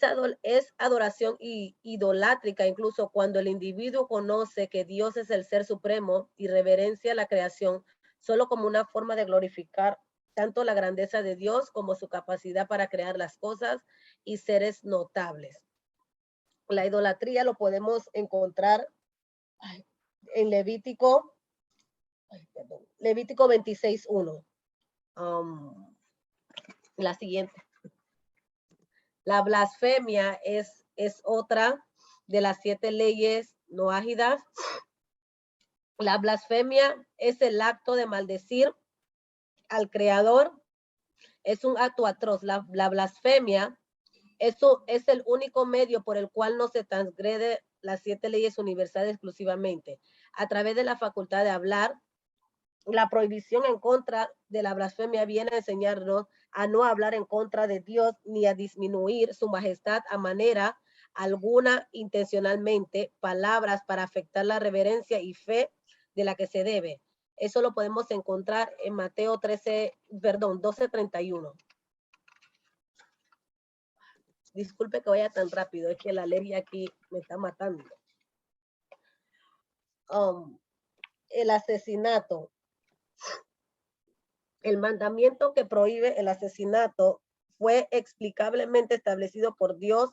adoración idolátrica, incluso cuando el individuo conoce que Dios es el ser supremo y reverencia la creación solo como una forma de glorificar tanto la grandeza de Dios como su capacidad para crear las cosas y seres notables. La idolatría lo podemos encontrar en Levítico 26:1. La siguiente. La blasfemia es otra de las 7 leyes noágidas. La blasfemia es el acto de maldecir al Creador. Es un acto atroz. La blasfemia es el único medio por el cual no se transgrede las 7 leyes universales exclusivamente. A través de la facultad de hablar, la prohibición en contra de la blasfemia viene a enseñarnos a no hablar en contra de Dios ni a disminuir su majestad a manera alguna intencionalmente, palabras para afectar la reverencia y fe de la que se debe. Eso lo podemos encontrar en Mateo 12:31. Disculpe que vaya tan rápido, es que la alergia aquí me está matando. El asesinato. El mandamiento que prohíbe el asesinato fue explicablemente establecido por Dios.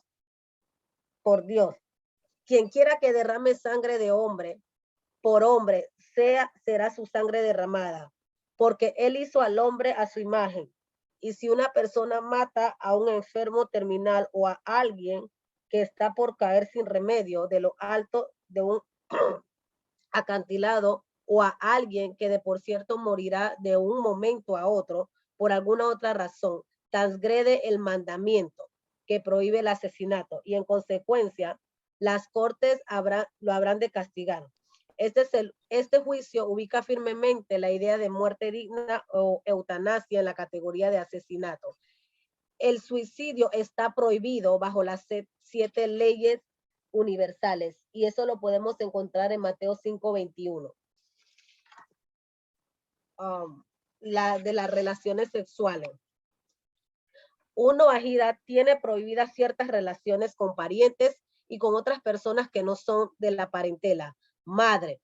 Quien quiera que derrame sangre de hombre, por hombre, será su sangre derramada, porque él hizo al hombre a su imagen. Y si una persona mata a un enfermo terminal o a alguien que está por caer sin remedio de lo alto de un acantilado, o a alguien que de por cierto morirá de un momento a otro por alguna otra razón, transgrede el mandamiento que prohíbe el asesinato, y en consecuencia las cortes lo habrán de castigar. Este juicio ubica firmemente la idea de muerte digna o eutanasia en la categoría de asesinato. El suicidio está prohibido bajo las 7 leyes universales, y eso lo podemos encontrar en Mateo 5:21. De las relaciones sexuales. Un noahida tiene prohibidas ciertas relaciones con parientes y con otras personas que no son de la parentela, madre,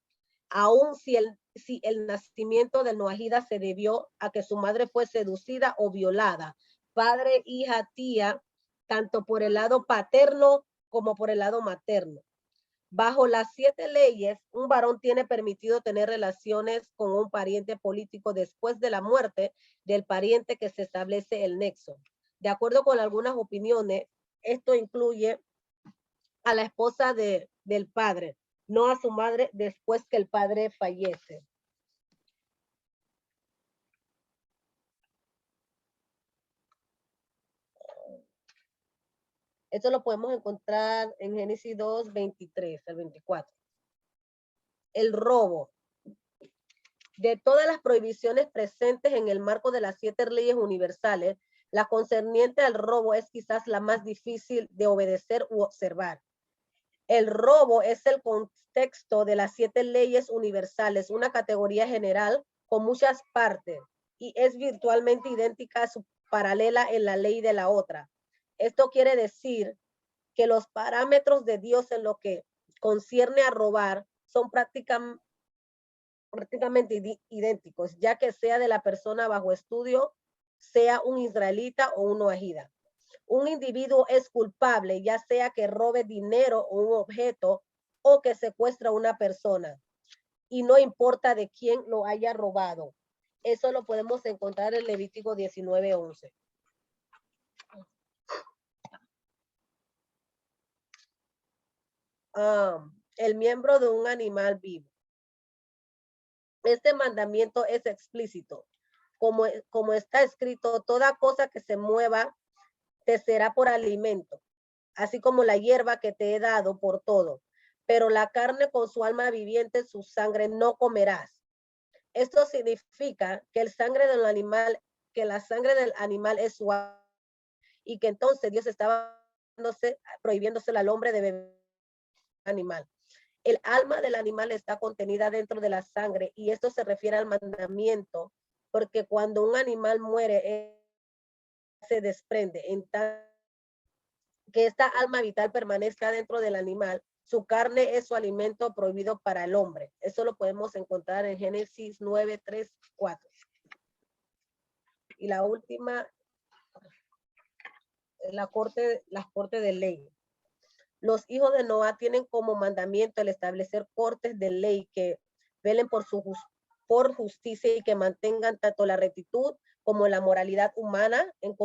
aun si el nacimiento del noahida se debió a que su madre fue seducida o violada, padre, hija, tía, tanto por el lado paterno como por el lado materno. Bajo las 7 leyes, un varón tiene permitido tener relaciones con un pariente político después de la muerte del pariente que se establece el nexo. De acuerdo con algunas opiniones, esto incluye a la esposa del padre, no a su madre después que el padre fallece. Esto lo podemos encontrar en Génesis 2:23 al 24. El robo. De todas las prohibiciones presentes en el marco de las 7 leyes universales, la concerniente al robo es quizás la más difícil de obedecer u observar. El robo es el contexto de las 7 leyes universales, una categoría general con muchas partes, y es virtualmente idéntica a su paralela en la ley de la otra. Esto quiere decir que los parámetros de Dios en lo que concierne a robar son prácticamente idénticos, ya que sea de la persona bajo estudio, sea un israelita o un noahida. Un individuo es culpable, ya sea que robe dinero o un objeto o que secuestra a una persona, y no importa de quién lo haya robado. Eso lo podemos encontrar en Levítico 19:11. El miembro de un animal vivo. Este mandamiento es explícito. Como está escrito, toda cosa que se mueva te será por alimento, así como la hierba que te he dado por todo. Pero la carne con su alma viviente, su sangre no comerás. Esto significa que la sangre del animal es suave, y que entonces Dios estaba prohibiéndose al hombre de beber animal. El alma del animal está contenida dentro de la sangre, y esto se refiere al mandamiento, porque cuando un animal muere, se desprende. En tanto que esta alma vital permanezca dentro del animal, su carne es su alimento prohibido para el hombre. Eso lo podemos encontrar en Génesis 9:3-4. Y la última, las cortes de ley. Los hijos de Noah tienen como mandamiento el establecer cortes de ley que velen por justicia y que mantengan tanto la rectitud como la moralidad humana en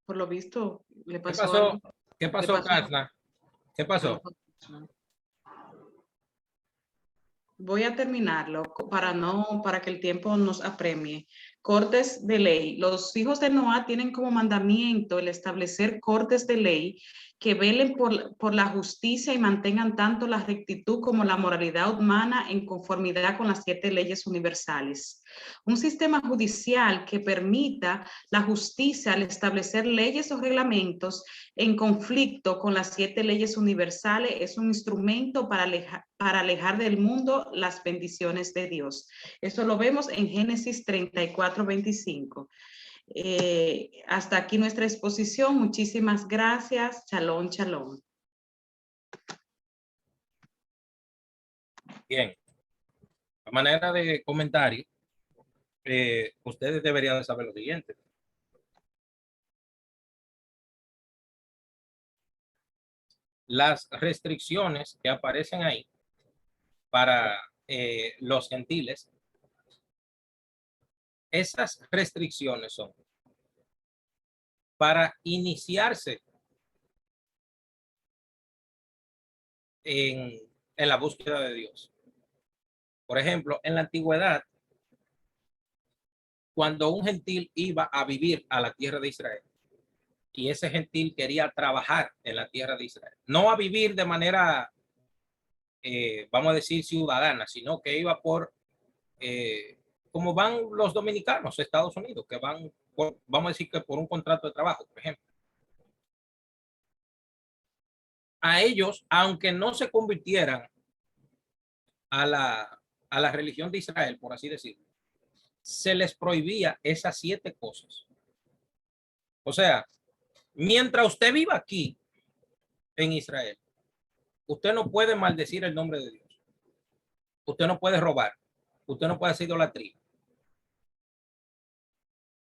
Por lo visto, le ¿Qué pasó pasó? algo. ¿Qué pasó, Carla? ¿Qué pasó? Voy a terminarlo para que el tiempo nos apremie. Cortes de ley. Los hijos de Noah tienen como mandamiento el establecer cortes de ley que velen por la justicia y mantengan tanto la rectitud como la moralidad humana en conformidad con las 7 leyes universales. Un sistema judicial que permita la justicia al establecer leyes o reglamentos en conflicto con las 7 leyes universales es un instrumento para alejar del mundo las bendiciones de Dios. Eso lo vemos en Génesis 34:25. Hasta aquí nuestra exposición. Muchísimas gracias. Shalom, shalom. Bien. A manera de comentario, ustedes deberían saber lo siguiente. Las restricciones que aparecen ahí para los gentiles, esas restricciones son para iniciarse en la búsqueda de Dios. Por ejemplo, en la antigüedad, cuando un gentil iba a vivir a la tierra de Israel y ese gentil quería trabajar en la tierra de Israel, no a vivir de manera, vamos a decir, ciudadana, sino que iba por, como van los dominicanos a Estados Unidos, que van, vamos a decir que por un contrato de trabajo, por ejemplo. A ellos, aunque no se convirtieran a la religión de Israel, por así decirlo, se les prohibía esas 7 cosas. O sea, mientras usted viva aquí en Israel, usted no puede maldecir el nombre de Dios. Usted no puede robar. Usted no puede hacer idolatría.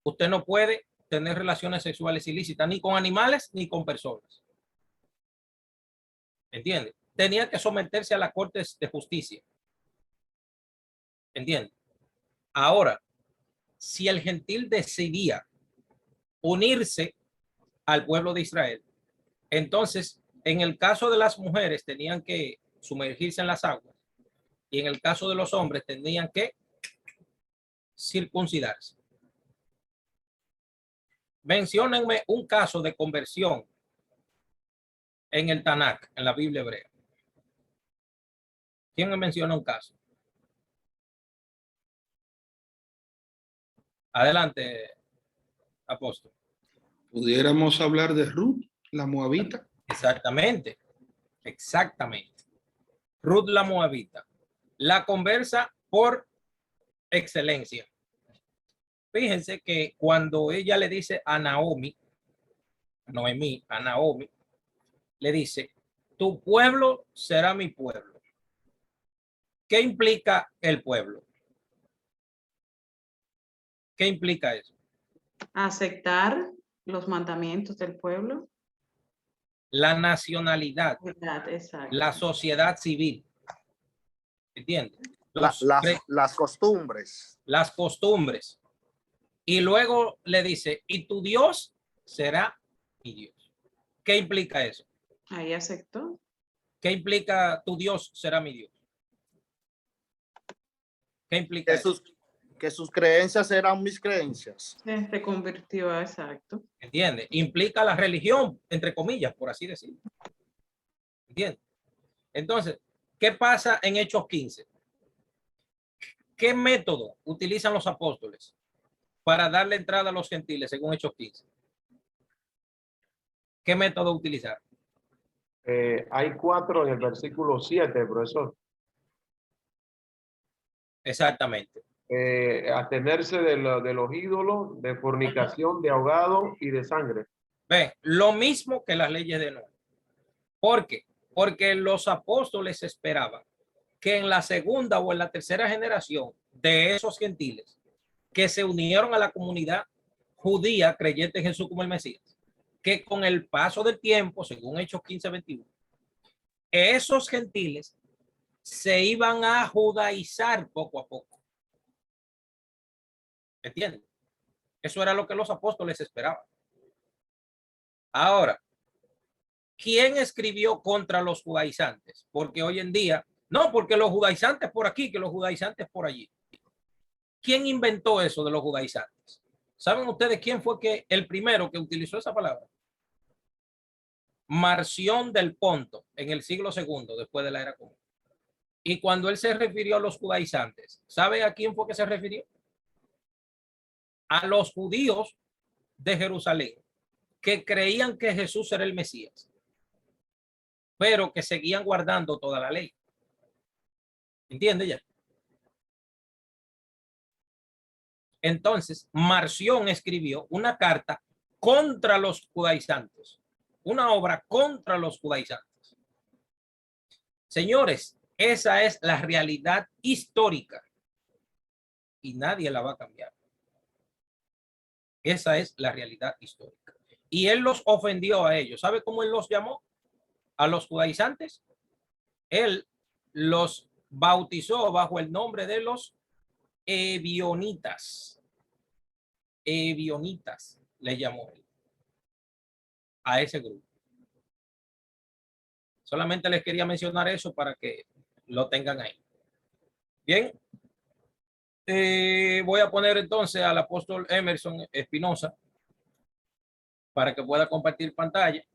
Usted no puede tener relaciones sexuales ilícitas ni con animales ni con personas. ¿Entiende? Tenía que someterse a las cortes de justicia. ¿Entiende? Ahora, si el gentil decidía unirse al pueblo de Israel, entonces, en el caso de las mujeres, tenían que sumergirse en las aguas, y en el caso de los hombres, tenían que circuncidarse. Menciónenme un caso de conversión en el Tanakh, en la Biblia hebrea. ¿Quién me menciona un caso? Adelante, apóstol. Pudiéramos hablar de Ruth, la moabita. Exactamente, exactamente. Ruth la Moabita, la conversa por excelencia. Fíjense que cuando ella le dice a Naomi, Noemí, a Naomi, le dice, tu pueblo será mi pueblo. ¿Qué implica el pueblo? ¿Qué implica eso? Aceptar los mandamientos del pueblo. La nacionalidad, ¿Verdad? Exacto. la sociedad civil. ¿Entiendes? Las costumbres. Las costumbres. Y luego le dice, y tu Dios será mi Dios. ¿Qué implica eso? Ahí aceptó. ¿Qué implica tu Dios será mi Dios? ¿Qué implica eso? Que sus creencias eran mis creencias. Se convirtió, exacto. ¿Entiendes? Implica la religión, entre comillas, por así decirlo. ¿Entiendes? Entonces, ¿qué pasa en Hechos 15? ¿Qué método utilizan los apóstoles para darle entrada a los gentiles según Hechos 15? ¿Qué método utilizar? Hay 4 en el versículo 7, profesor. Exactamente. Abstenerse de los ídolos, de fornicación, de ahogado y de sangre. Ven, lo mismo que las leyes de Noé. ¿Por qué? Porque los apóstoles esperaban que en la segunda o en la tercera generación de esos gentiles que se unieron a la comunidad judía creyente en Jesús como el Mesías, que con el paso del tiempo, según Hechos 15:21, esos gentiles se iban a judaizar poco a poco. ¿Entiendes? Eso era lo que los apóstoles esperaban. Ahora, ¿quién escribió contra los judaizantes? Porque hoy en día, no, porque los judaizantes por aquí, que los judaizantes por allí. ¿Quién inventó eso de los judaizantes? ¿Saben ustedes quién fue el primero que utilizó esa palabra? Marción del Ponto, en el siglo II, después de la era común. Y cuando él se refirió a los judaizantes, ¿sabe a quién fue que se refirió? A los judíos de Jerusalén, que creían que Jesús era el Mesías, pero que seguían guardando toda la ley. ¿Entiende ya? Entonces, Marción escribió una carta contra los judaizantes, una obra contra los judaizantes. Señores, esa es la realidad histórica y nadie la va a cambiar. Esa es la realidad histórica. Y él los ofendió a ellos. ¿Sabe cómo él los llamó? A los judaizantes. Él los bautizó bajo el nombre de los ebionitas. Ebionitas le llamó él a ese grupo. Solamente les quería mencionar eso para que lo tengan ahí. Bien. Voy a poner entonces al apóstol Emerson Espinosa para que pueda compartir pantalla.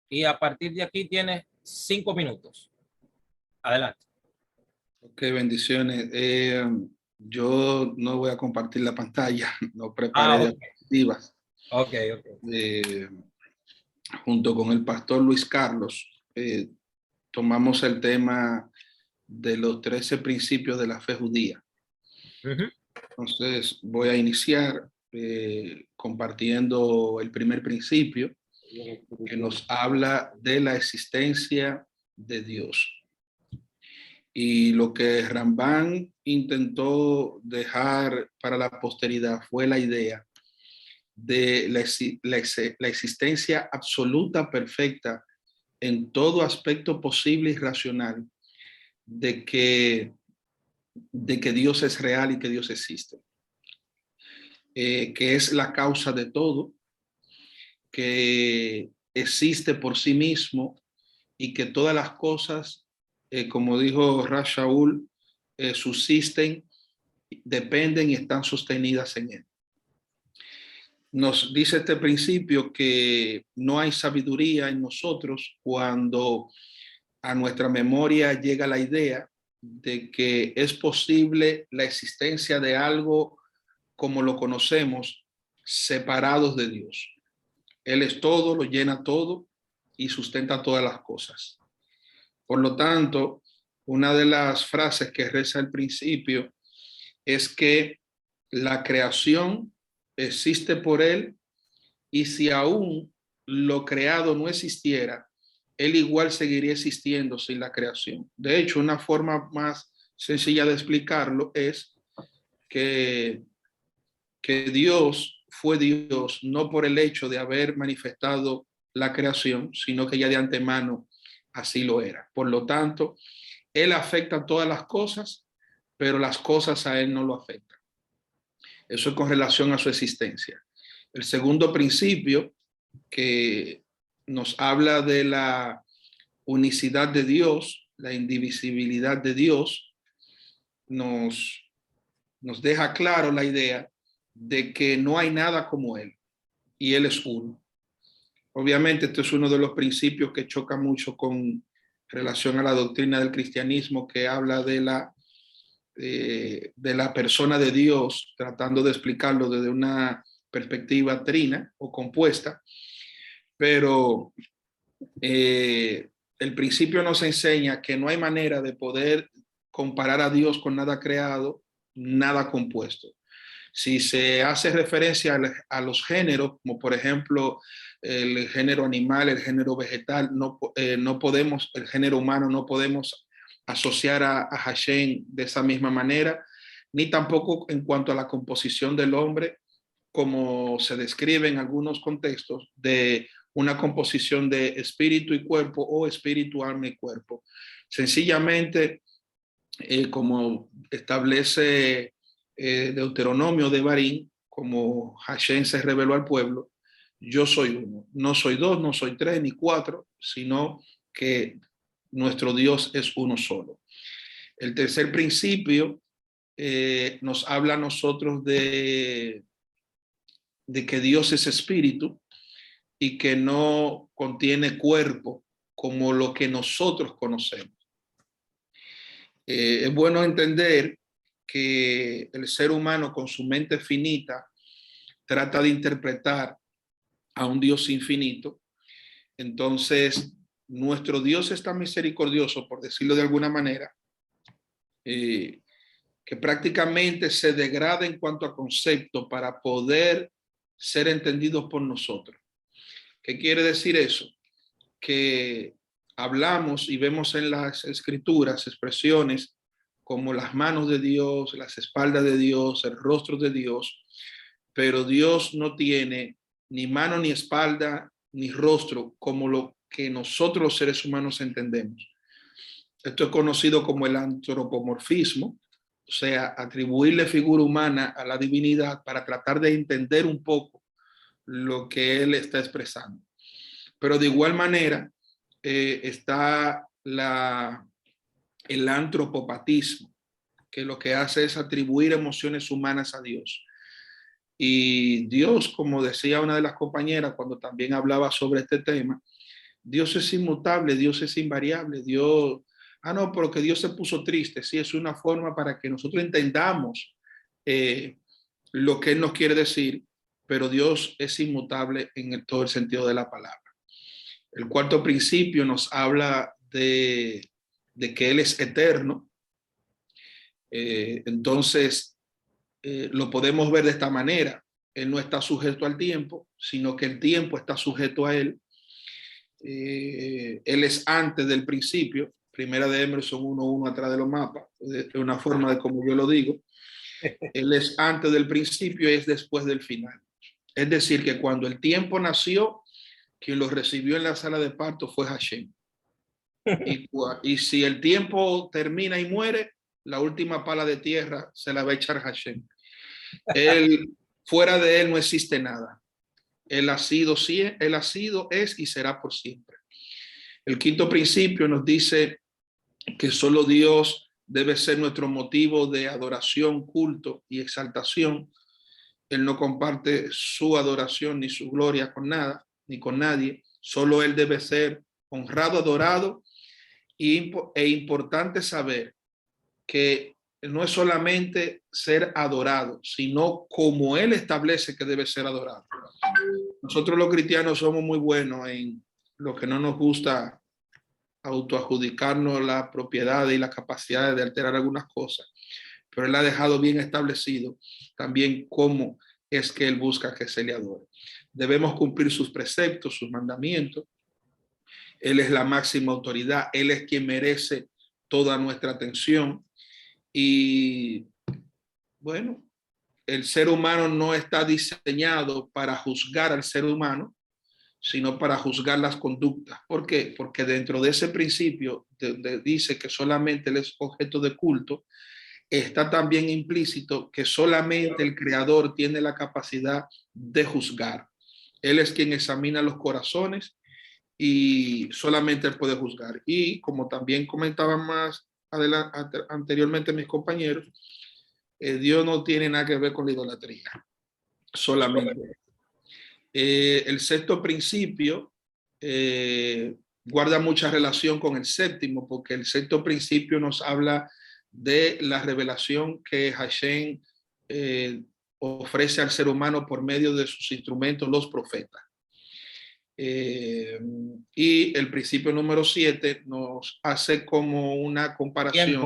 Y a partir de aquí tiene 5 minutos. Adelante. Ok, bendiciones. Yo no voy a compartir la pantalla, no preparé diapositivas. Ok. Junto con el pastor Luis Carlos, tomamos el tema de los 13 principios de la fe judía. Entonces voy a iniciar compartiendo el primer principio que nos habla de la existencia de Dios. Y lo que Rambam intentó dejar para la posteridad fue la idea de la existencia absoluta, perfecta, en todo aspecto posible y racional, de que Dios es real y que Dios existe, que es la causa de todo, que existe por sí mismo y que todas las cosas, como dijo Rav Shaul, subsisten, dependen y están sostenidas en él. Nos dice este principio que no hay sabiduría en nosotros cuando a nuestra memoria llega la idea de que es posible la existencia de algo como lo conocemos, separados de Dios. Él es todo, lo llena todo y sustenta todas las cosas. Por lo tanto, una de las frases que reza al principio es que la creación existe por él, y si aún lo creado no existiera, él igual seguiría existiendo sin la creación. De hecho, una forma más sencilla de explicarlo es que Dios fue Dios no por el hecho de haber manifestado la creación, sino que ya de antemano así lo era. Por lo tanto, él afecta todas las cosas, pero las cosas a él no lo afectan. Eso es con relación a su existencia. El segundo principio, que nos habla de la unicidad de Dios, la indivisibilidad de Dios, nos deja claro la idea de que no hay nada como Él, y Él es uno. Obviamente, esto es uno de los principios que choca mucho con relación a la doctrina del cristianismo, que habla de la persona de Dios, tratando de explicarlo desde una perspectiva trina o compuesta, pero el principio nos enseña que no hay manera de poder comparar a Dios con nada creado, nada compuesto. Si se hace referencia a los géneros, como por ejemplo el género animal, el género vegetal, no podemos, el género humano, no podemos asociar a Hashem de esa misma manera, ni tampoco en cuanto a la composición del hombre, como se describe en algunos contextos, de una composición de espíritu y cuerpo, o espíritu, alma y cuerpo. Sencillamente, como establece Deuteronomio de Barín, como Hashem se reveló al pueblo: yo soy uno, no soy dos, no soy tres ni cuatro, sino que nuestro Dios es uno solo. El tercer principio nos habla a nosotros de que Dios es espíritu y que no contiene cuerpo como lo que nosotros conocemos. Es bueno entender que el ser humano, con su mente finita, trata de interpretar a un Dios infinito. Entonces, nuestro Dios es tan misericordioso, por decirlo de alguna manera, que prácticamente se degrada en cuanto a concepto para poder ser entendidos por nosotros. ¿Qué quiere decir eso? Que hablamos y vemos en las escrituras expresiones como las manos de Dios, las espaldas de Dios, el rostro de Dios, pero Dios no tiene ni mano, ni espalda, ni rostro como lo que nosotros los seres humanos entendemos. Esto es conocido como el antropomorfismo, o sea, atribuirle figura humana a la divinidad para tratar de entender un poco lo que él está expresando. Pero de igual manera está el antropopatismo, que lo que hace es atribuir emociones humanas a Dios. Y Dios, como decía una de las compañeras cuando también hablaba sobre este tema, Dios es inmutable, Dios es invariable, Dios... no, porque Dios se puso triste. Sí, es una forma para que nosotros entendamos lo que Él nos quiere decir, pero Dios es inmutable en todo el sentido de la palabra. El cuarto principio nos habla de que Él es eterno. Entonces, lo podemos ver de esta manera. Él no está sujeto al tiempo, sino que el tiempo está sujeto a Él. Él es antes del principio. Primera de Emerson 1:1 atrás de los mapas, de una forma de como yo lo digo. Él es antes del principio y es después del final. Es decir, que cuando el tiempo nació, quien lo recibió en la sala de parto fue Hashem. Y si el tiempo termina y muere, la última pala de tierra se la va a echar Hashem. Fuera de él no existe nada. Él ha sido, es y será por siempre. El quinto principio nos dice que solo Dios debe ser nuestro motivo de adoración, culto y exaltación. Él no comparte su adoración ni su gloria con nada, ni con nadie. Solo Él debe ser honrado, adorado, e importante saber que no es solamente ser adorado, sino como Él establece que debe ser adorado. Nosotros los cristianos somos muy buenos en lo que no nos gusta autoadjudicarnos la propiedad y la capacidad de alterar algunas cosas, pero Él ha dejado bien establecido también cómo es que Él busca que se le adore. Debemos cumplir sus preceptos, sus mandamientos. Él es la máxima autoridad, Él es quien merece toda nuestra atención. Y bueno, el ser humano no está diseñado para juzgar al ser humano, sino para juzgar las conductas. ¿Por qué? Porque dentro de ese principio donde dice que solamente Él es objeto de culto, está también implícito que solamente el Creador tiene la capacidad de juzgar. Él es quien examina los corazones y solamente Él puede juzgar. Y como también comentaban más anteriormente mis compañeros, Dios no tiene nada que ver con la idolatría, solamente. El sexto principio guarda mucha relación con el séptimo, porque el sexto principio nos habla de la revelación que Hashem ofrece al ser humano por medio de sus instrumentos, los profetas. Y el principio número 7 nos hace como una comparación.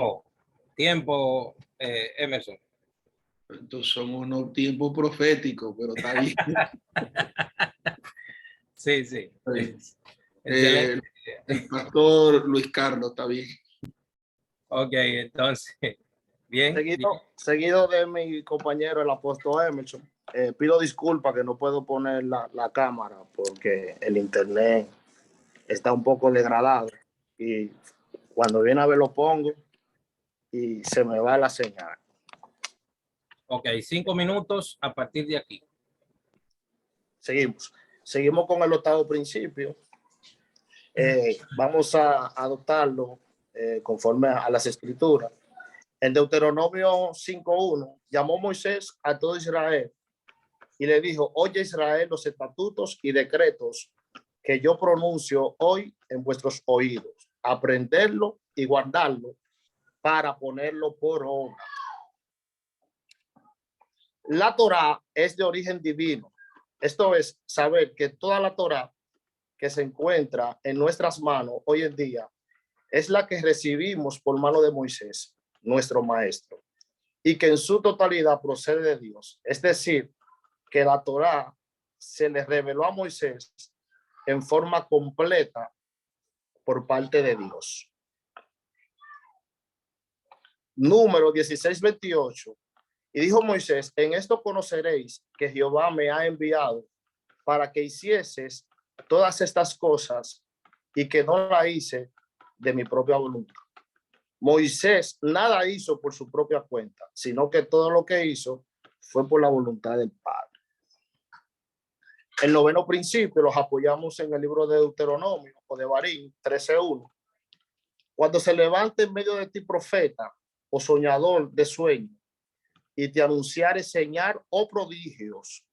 Tiempo, Emerson. Entonces son unos tiempos proféticos, pero está bien. Sí, sí. El pastor Luis Carlos, está bien. Ok, entonces, bien. Seguido de mi compañero, el apóstol Emerson. Pido disculpas que no puedo poner la cámara porque el internet está un poco degradado y cuando viene a ver lo pongo y se me va la señal. Ok, 5 minutos a partir de aquí. Seguimos con el octavo principio. Vamos a adoptarlo conforme a las escrituras. En Deuteronomio 5:1 llamó Moisés a todo Israel y le dijo: oye Israel, los estatutos y decretos que yo pronuncio hoy en vuestros oídos, aprenderlo y guardarlo para ponerlo por obra. La Torá es de origen divino. Esto es saber que toda la Torá que se encuentra en nuestras manos hoy en día es la que recibimos por mano de Moisés, nuestro maestro, y que en su totalidad procede de Dios. Es decir, que la Torá se le reveló a Moisés en forma completa por parte de Dios. Número 16:28. Y dijo Moisés: en esto conoceréis que Jehová me ha enviado para que hicieses todas estas cosas y que no la hice de mi propia voluntad. Moisés nada hizo por su propia cuenta, sino que todo lo que hizo fue por la voluntad del Padre. El noveno principio los apoyamos en el libro de Deuteronomio o de Barín 13:1. Cuando se levante en medio de ti profeta o soñador de sueño y te anunciare señal o prodigios,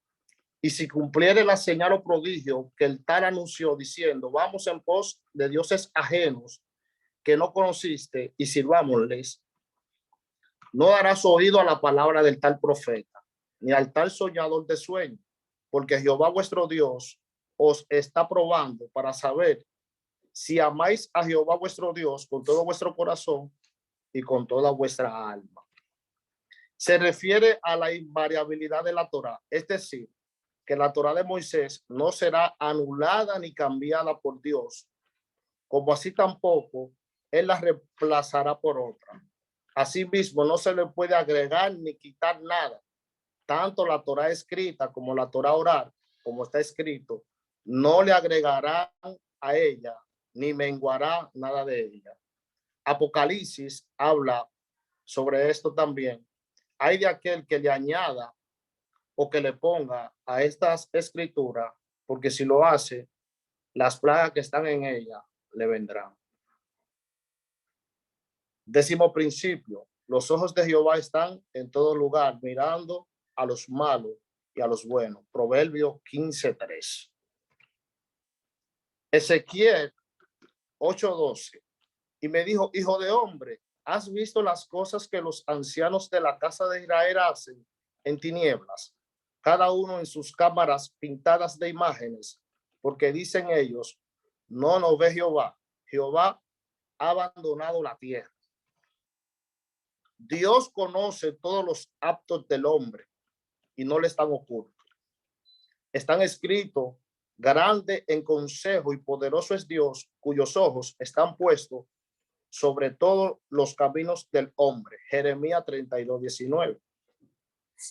y si cumpliere la señal o prodigio que el tal anunció diciendo: vamos en pos de dioses ajenos que no conociste y sirvámosles, no darás oído a la palabra del tal profeta, ni al tal soñador de sueño, porque Jehová vuestro Dios os está probando para saber si amáis a Jehová vuestro Dios con todo vuestro corazón y con toda vuestra alma. Se refiere a la invariabilidad de la Torá, es decir, que la Torá de Moisés no será anulada ni cambiada por Dios, como así tampoco Él la reemplazará por otra. Asimismo, no se le puede agregar ni quitar nada. Tanto la Torá escrita como la Torá oral, como está escrito, no le agregarán a ella ni menguará nada de ella. Apocalipsis habla sobre esto también. Hay de aquel que le añada o que le ponga a estas escrituras, porque si lo hace, las plagas que están en ella le vendrán. Décimo principio: los ojos de Jehová están en todo lugar, mirando a los malos y a los buenos. Proverbios 15:3. Ezequiel 8:12. Y me dijo: hijo de hombre, ¿has visto las cosas que los ancianos de la casa de Israel hacen en tinieblas, cada uno en sus cámaras pintadas de imágenes? Porque dicen ellos: no nos ve Jehová. Jehová ha abandonado la tierra. Dios conoce todos los actos del hombre y no le están ocultos. Están escritos: grande en consejo y poderoso es Dios, cuyos ojos están puestos sobre todos los caminos del hombre. Jeremías 32:19.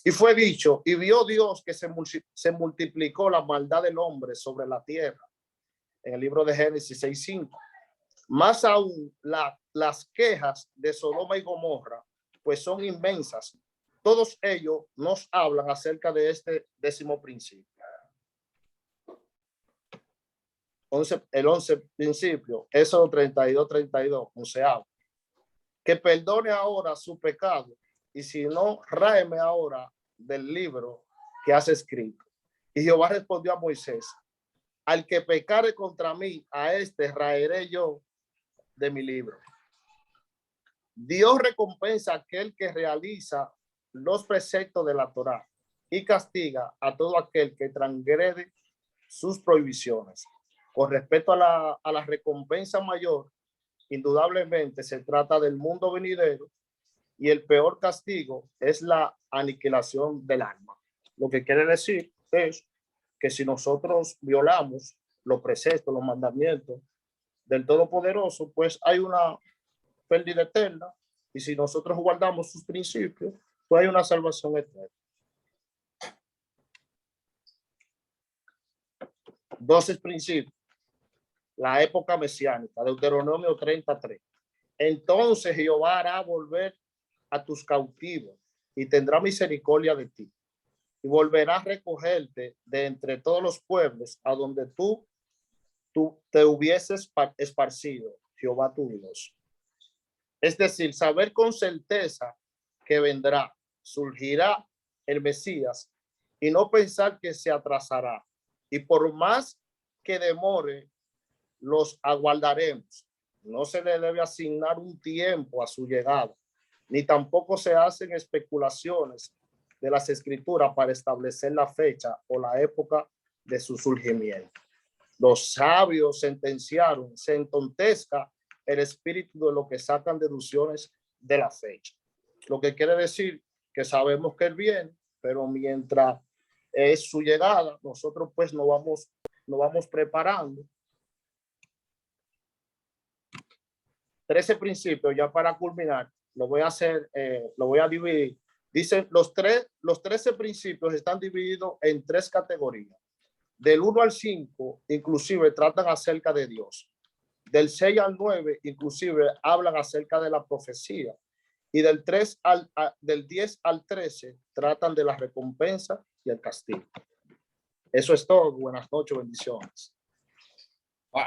Y fue dicho, y vio Dios que se multiplicó la maldad del hombre sobre la tierra. En el libro de Génesis 6:5. Más aún las quejas de Sodoma y Gomorra, pues son inmensas. Todos ellos nos hablan acerca de este 10º principio. El 11 principio, Éxodo 32:32, 11. Que perdone ahora su pecado, y si no, ráeme ahora del libro que has escrito. Y Jehová respondió a Moisés: al que pecare contra mí, a este raeré yo de mi libro. Dios recompensa a aquel que realiza los preceptos de la Torá y castiga a todo aquel que transgrede sus prohibiciones. Con respecto a la recompensa mayor, indudablemente se trata del mundo venidero, y el peor castigo es la aniquilación del alma. Lo que quiere decir es que si nosotros violamos los preceptos, los mandamientos del Todopoderoso, pues hay una pérdida eterna, y si nosotros guardamos sus principios, pues hay una salvación eterna. 12 principios. La época mesiánica, Deuteronomio 33. Entonces Jehová hará volver a tus cautivos y tendrá misericordia de ti, y volverá a recogerte de entre todos los pueblos a donde tú te hubieses esparcido, Jehová tu Dios. Es decir, saber con certeza que vendrá, surgirá el Mesías, y no pensar que se atrasará. Y por más que demore, los aguardaremos. No se le debe asignar un tiempo a su llegada, ni tampoco se hacen especulaciones de las escrituras para establecer la fecha o la época de su surgimiento. Los sabios sentenciaron: se entontezca el espíritu de lo que sacan deducciones de la fecha. Lo que quiere decir que sabemos que él viene, pero mientras es su llegada, nosotros pues nos vamos preparando. 13 principios, ya para culminar, lo voy a dividir. Dicen los 13 principios están divididos en 3 categorías. Del 1 al 5, inclusive tratan acerca de Dios. Del 6 al 9, inclusive hablan acerca de la profecía. Y del 10 al 13, tratan de la recompensa y el castigo. Eso es todo. Buenas noches, bendiciones. Wow,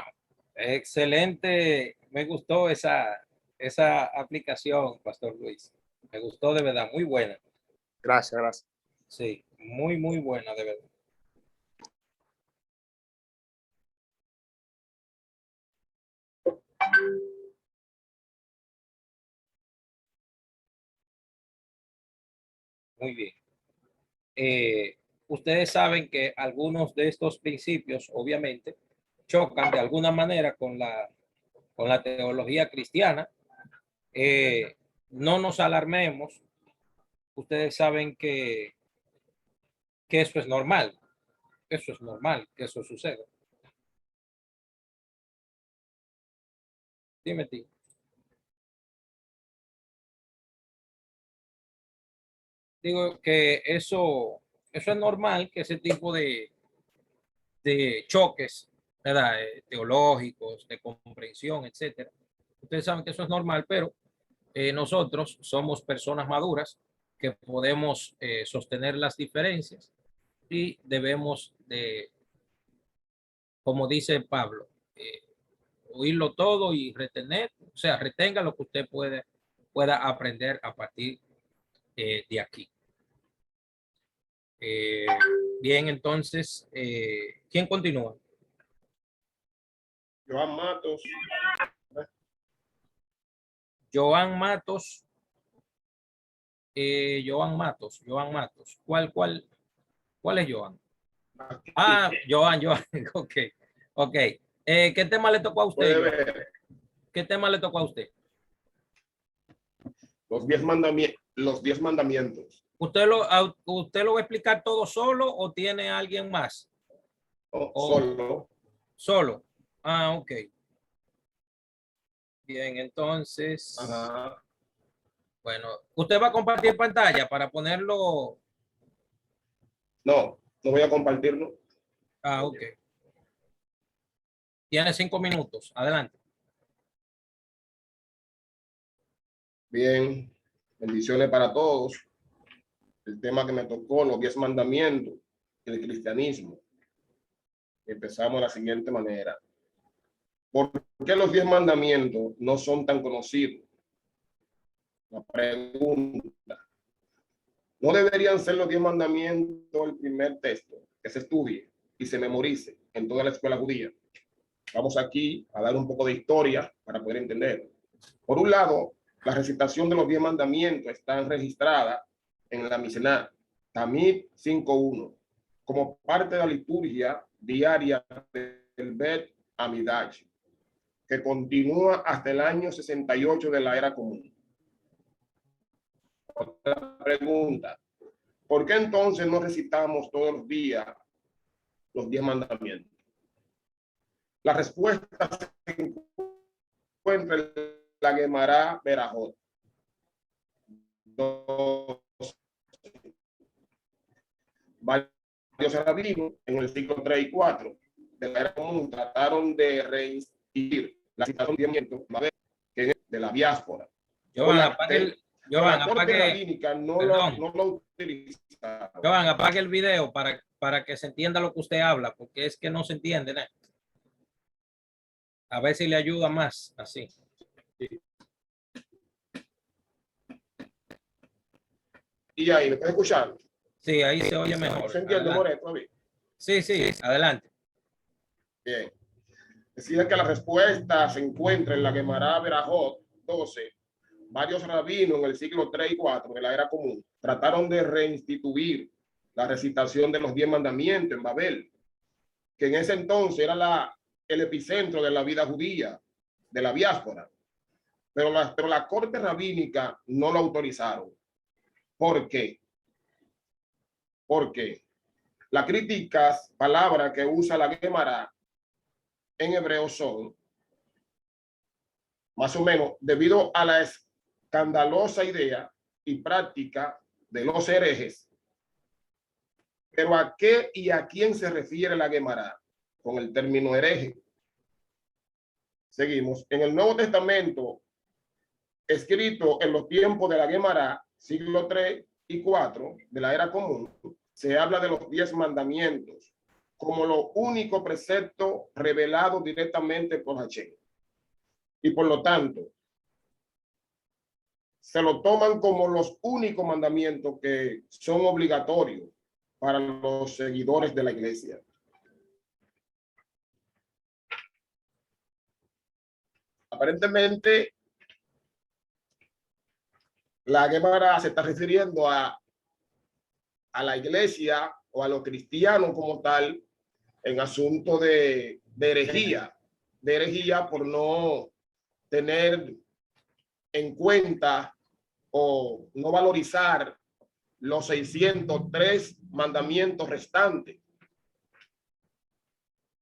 excelente. Me gustó esa aplicación, Pastor Luis. Me gustó de verdad, muy buena. Gracias. Sí, muy buena, de verdad. Muy bien. Ustedes saben que algunos de estos principios, obviamente, chocan de alguna manera con la teología cristiana. No nos alarmemos. Ustedes saben que eso es normal. Eso es normal que eso suceda. Dime, tío. Digo que eso es normal, que ese tipo de choques, ¿verdad? Teológicos, de comprensión, etcétera. Ustedes saben que eso es normal, pero nosotros somos personas maduras que podemos sostener las diferencias, y debemos de, como dice Pablo, oírlo todo y retener, o sea, retenga lo que usted pueda aprender a partir de aquí. Bien, entonces, ¿quién continúa? Joan Matos. Joan Matos. Joan Matos. ¿Cuál es Joan? Ah, Joan. Ok. ¿Qué tema le tocó a usted? ¿Qué tema le tocó a usted? Los 10 mandamientos. ¿Usted lo va a explicar todo solo o tiene alguien más? Solo. Solo. Ah, ok. Bien, entonces. Ajá. Bueno, ¿usted va a compartir pantalla para ponerlo? No voy a compartirlo. Ah, ok. Tiene 5 minutos. Adelante. Bien, bendiciones para todos. El tema que me tocó, los 10 mandamientos del cristianismo. Empezamos de la siguiente manera. ¿Por qué los 10 mandamientos no son tan conocidos? La pregunta. ¿No deberían ser los 10 mandamientos el primer texto que se estudie y se memorice en toda la escuela judía? Vamos aquí a dar un poco de historia para poder entender. Por un lado, la recitación de los 10 mandamientos está registrada en la Misná, Tamid 5.1, como parte de la liturgia diaria del Bet Amidash, que continúa hasta el año 68 de la era común. Otra pregunta. ¿Por qué entonces no recitamos todos los días los 10 mandamientos? La respuesta se encuentra en la Gemara Berajot. Varios rabinos en el siglo 3 y 4 de la era común trataron de reinstituir la citación de la diáspora. Jovan, la corte rabínica no lo utiliza. Jovan, apague el video para que se entienda lo que usted habla, porque es que no se entiende, ¿no? A ver si le ayuda más así. Y ahí, ¿me puede escuchar? Sí, ahí se oye mejor. ¿Se entiende, Moreto? Sí, adelante. Bien. Decía que la respuesta se encuentra en la Gemara Berajot 12. Varios rabinos en el siglo 3 y 4 de la era común trataron de reinstituir la recitación de los 10 mandamientos en Babel, que en ese entonces era el epicentro de la vida judía, de la diáspora. Pero la corte rabínica no lo autorizaron. ¿Por qué? Porque las críticas, palabras que usa la Gemara en hebreo son, más o menos, debido a la escandalosa idea y práctica de los herejes. Pero ¿a qué y a quién se refiere la Gemara con el término hereje? Seguimos. En el Nuevo Testamento, escrito en los tiempos de la Gemara, siglo 3 y 4 de la era común, se habla de los 10 mandamientos como lo único precepto revelado directamente por Hashem. Y por lo tanto, se lo toman como los únicos mandamientos que son obligatorios para los seguidores de la iglesia. Aparentemente, la Gemara se está refiriendo a la iglesia o a los cristianos como tal en asunto de herejía por no tener en cuenta o no valorizar los 603 mandamientos restantes.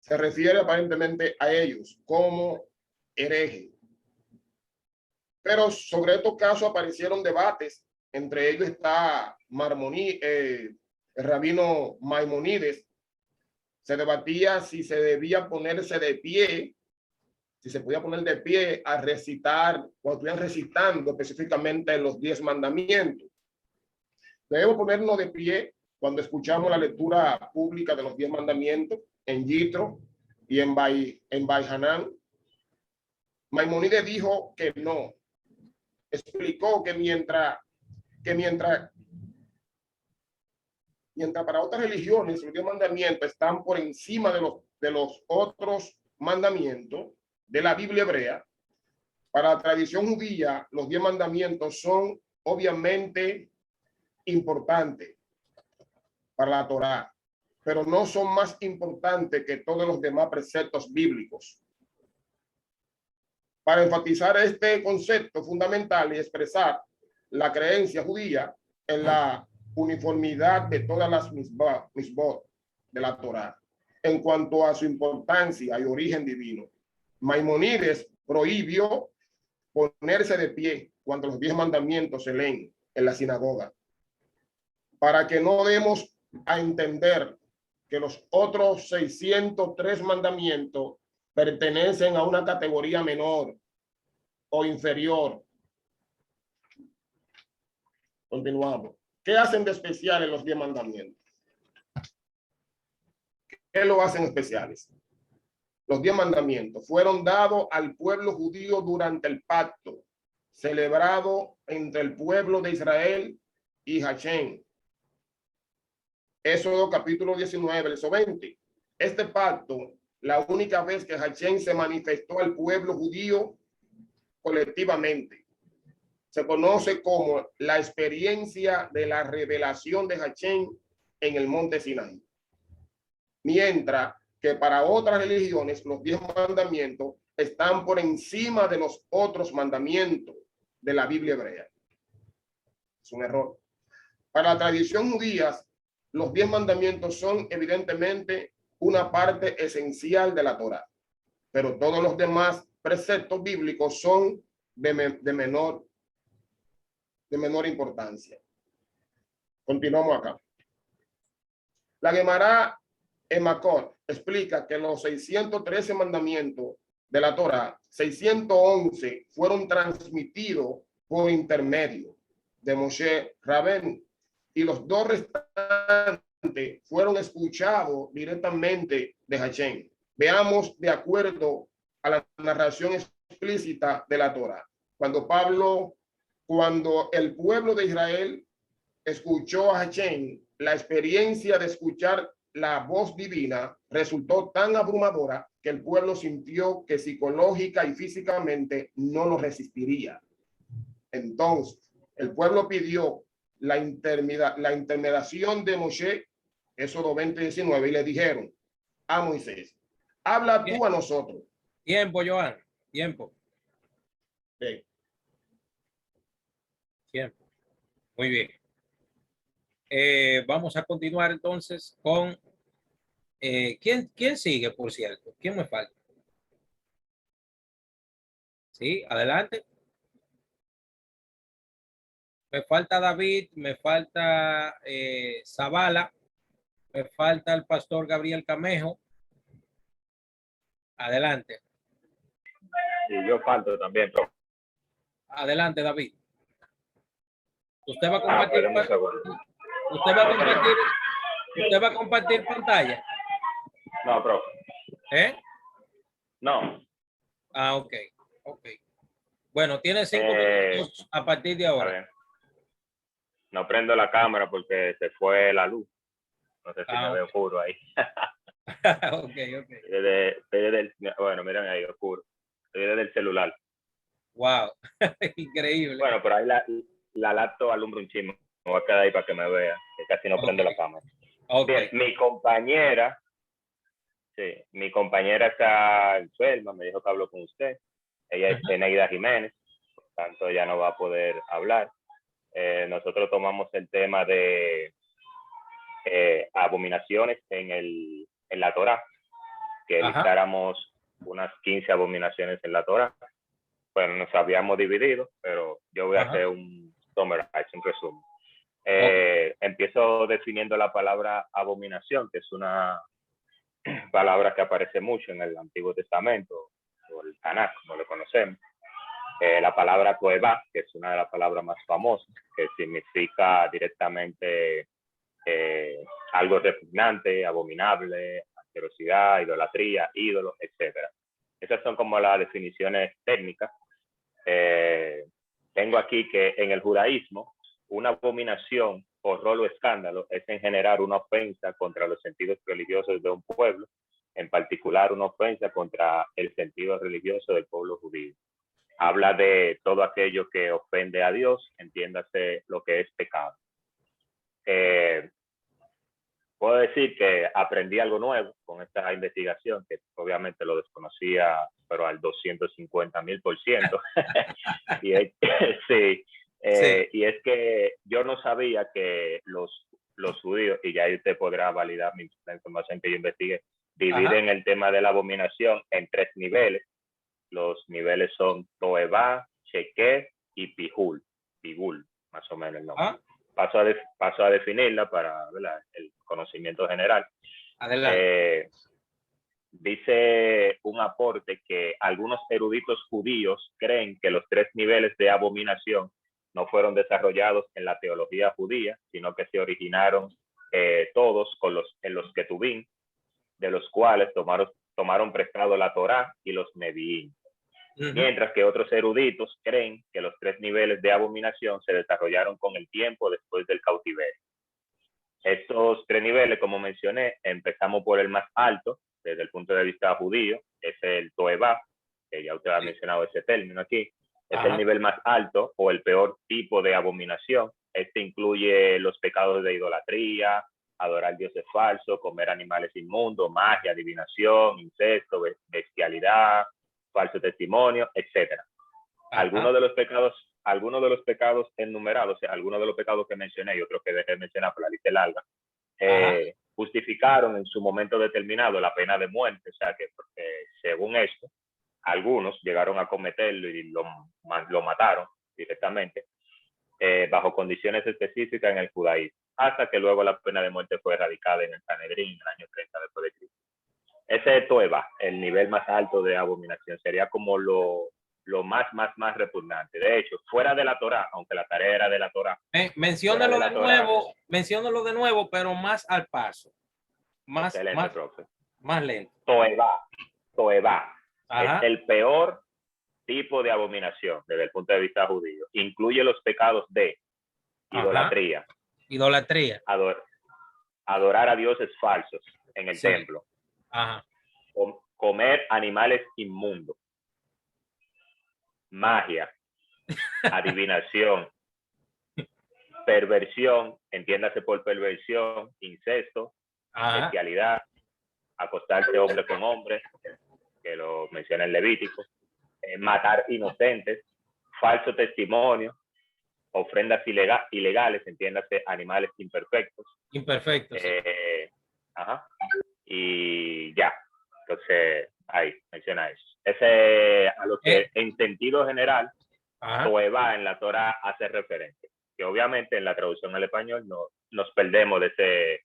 Se refiere aparentemente a ellos como hereje. Pero sobre estos casos aparecieron debates. Entre ellos está el rabino Maimonides. Se debatía si se debía ponerse de pie, si se podía poner de pie a recitar, o estuvieran recitando específicamente los 10 mandamientos. Debemos ponernos de pie cuando escuchamos la lectura pública de los 10 mandamientos en Yitro y en Baihanán. Maimonides dijo que no. Explicó que mientras para otras religiones los 10 mandamientos están por encima de los otros mandamientos de la Biblia hebrea, para la tradición judía los 10 mandamientos son obviamente importantes para la Torá, pero no son más importantes que todos los demás preceptos bíblicos. Para enfatizar este concepto fundamental y expresar la creencia judía en la uniformidad de todas las misbot de la Torá en cuanto a su importancia y origen divino. Maimónides prohibió ponerse de pie cuando los 10 mandamientos se leen en la sinagoga, para que no demos a entender que los otros 603 mandamientos pertenecen a una categoría menor o inferior. Continuamos. ¿Qué hacen de especial en los 10 mandamientos? ¿Qué lo hacen especiales? Los 10 mandamientos fueron dados al pueblo judío durante el pacto celebrado entre el pueblo de Israel y Hashem. Éxodo capítulo 19, verso 20. Este pacto, la única vez que Hashem se manifestó al pueblo judío colectivamente, se conoce como la experiencia de la revelación de Hashem en el monte Sinaí. Mientras que para otras religiones los 10 mandamientos están por encima de los otros mandamientos de la Biblia hebrea. Es un error. Para la tradición judía, los 10 mandamientos son evidentemente una parte esencial de la Torá, pero todos los demás preceptos bíblicos son de menor importancia. Continuamos acá. La Gemara en Makot explica que los 613 mandamientos de la Torá, 611 fueron transmitidos por intermedio de Moshe Rabén y los 2 restantes fueron escuchados directamente de Hashem. Veamos de acuerdo a la narración explícita de la Torá. Cuando el pueblo de Israel escuchó a Hashem, la experiencia de escuchar la voz divina resultó tan abrumadora que el pueblo sintió que psicológica y físicamente no lo resistiría. Entonces, el pueblo pidió la intermediación de Moshe, Éxodo 20:19, y le dijeron a Moisés, habla tú a nosotros. Tiempo, Joan, tiempo. Sí. Tiempo. Muy bien. Vamos a continuar entonces con ¿quién sigue, por cierto? ¿Quién me falta? Sí, adelante. Me falta David, me falta Zavala, me falta el pastor Gabriel Camejo. Adelante. Y yo falto también, profe. Adelante, David. Usted va a compartir. Espérame un segundo. Usted va a compartir pantalla. No, profe. No. Ah, ok. Bueno, tiene 5 minutos a partir de ahora. No prendo la cámara porque se fue la luz. No sé si me veo oscuro ahí. Ok. Bueno, miren ahí, oscuro. Estoy desde el celular. Wow, increíble. Bueno, pero ahí la laptop alumbra un chisme. Me voy a quedar ahí para que me vea, que casi no prende la cámara. Bien, mi compañera está enferma, me dijo que habló con usted. Ella es Eneida Jiménez, por tanto ella no va a poder hablar. Nosotros tomamos el tema de abominaciones en la Torá, que listáramos unas 15 abominaciones en la Torá. Bueno, nos habíamos dividido, pero yo voy a hacer un resumen. Empiezo definiendo la palabra abominación, que es una palabra que aparece mucho en el Antiguo Testamento, o el Tanakh, como lo conocemos. La palabra toeba, que es una de las palabras más famosas, que significa directamente algo repugnante, abominable, asquerosidad, idolatría, ídolo, etc. Esas son como las definiciones técnicas. Tengo aquí que en el judaísmo, una abominación, horror o escándalo es en general una ofensa contra los sentidos religiosos de un pueblo, en particular una ofensa contra el sentido religioso del pueblo judío. Habla de todo aquello que ofende a Dios, entiéndase lo que es pecado. Puedo decir que aprendí algo nuevo con esta investigación, que obviamente lo desconocía pero al 250,000%. Y es, sí, y es que yo no sabía que los judíos, y ya ahí usted podrá validar la información que yo investigué, dividen el tema de la abominación en 3 niveles. Los niveles son Toevá, Sheker y Pigul, más o menos el nombre. Paso a definirla para, ¿verdad?, el conocimiento general. Adelante. Dice un aporte que algunos eruditos judíos creen que los 3 niveles de abominación no fueron desarrollados en la teología judía, sino que se originaron todos en los Ketubim, de los cuales tomaron prestado la Torá y los Neviín. Mientras que otros eruditos creen que los 3 niveles de abominación se desarrollaron con el tiempo después del cautiverio. Estos 3 niveles, como mencioné, empezamos por el más alto desde el punto de vista judío, es el Toevá, que ya usted ha mencionado ese término aquí. Es el nivel más alto o el peor tipo de abominación. Este incluye los pecados de idolatría, adorar dioses falsos, comer animales inmundos, magia, adivinación, incesto, bestialidad, falso testimonio, etc. Algunos de los pecados enumerados, o sea, algunos de los pecados que mencioné y otros que dejé de mencionar por la lista larga, justificaron en su momento determinado la pena de muerte. O sea que según esto, algunos llegaron a cometerlo y lo mataron directamente bajo condiciones específicas en el judaísmo, hasta que luego la pena de muerte fue erradicada en el Sanedrín en el año 30 después de Cristo. Ese es Toevá, el nivel más alto de abominación. Sería como lo más repugnante. De hecho, fuera de la Torá, aunque la tarea era de la Torá. Menciónalo de nuevo, pero más al paso. Más lento. Toevá es el peor tipo de abominación desde el punto de vista judío. Incluye los pecados de idolatría. Adorar a dioses falsos en el templo. Comer animales inmundos. Magia, adivinación, perversión, entiéndase por perversión, incesto, bestialidad, acostarse hombre con hombre, que lo menciona el Levítico, matar inocentes, falso testimonio, ofrendas ilegales, entiéndase animales imperfectos. Y ya, entonces ahí menciona eso. Ese a lo que en sentido general Toevá en la Torá hace referencia, que obviamente en la traducción al español nos perdemos de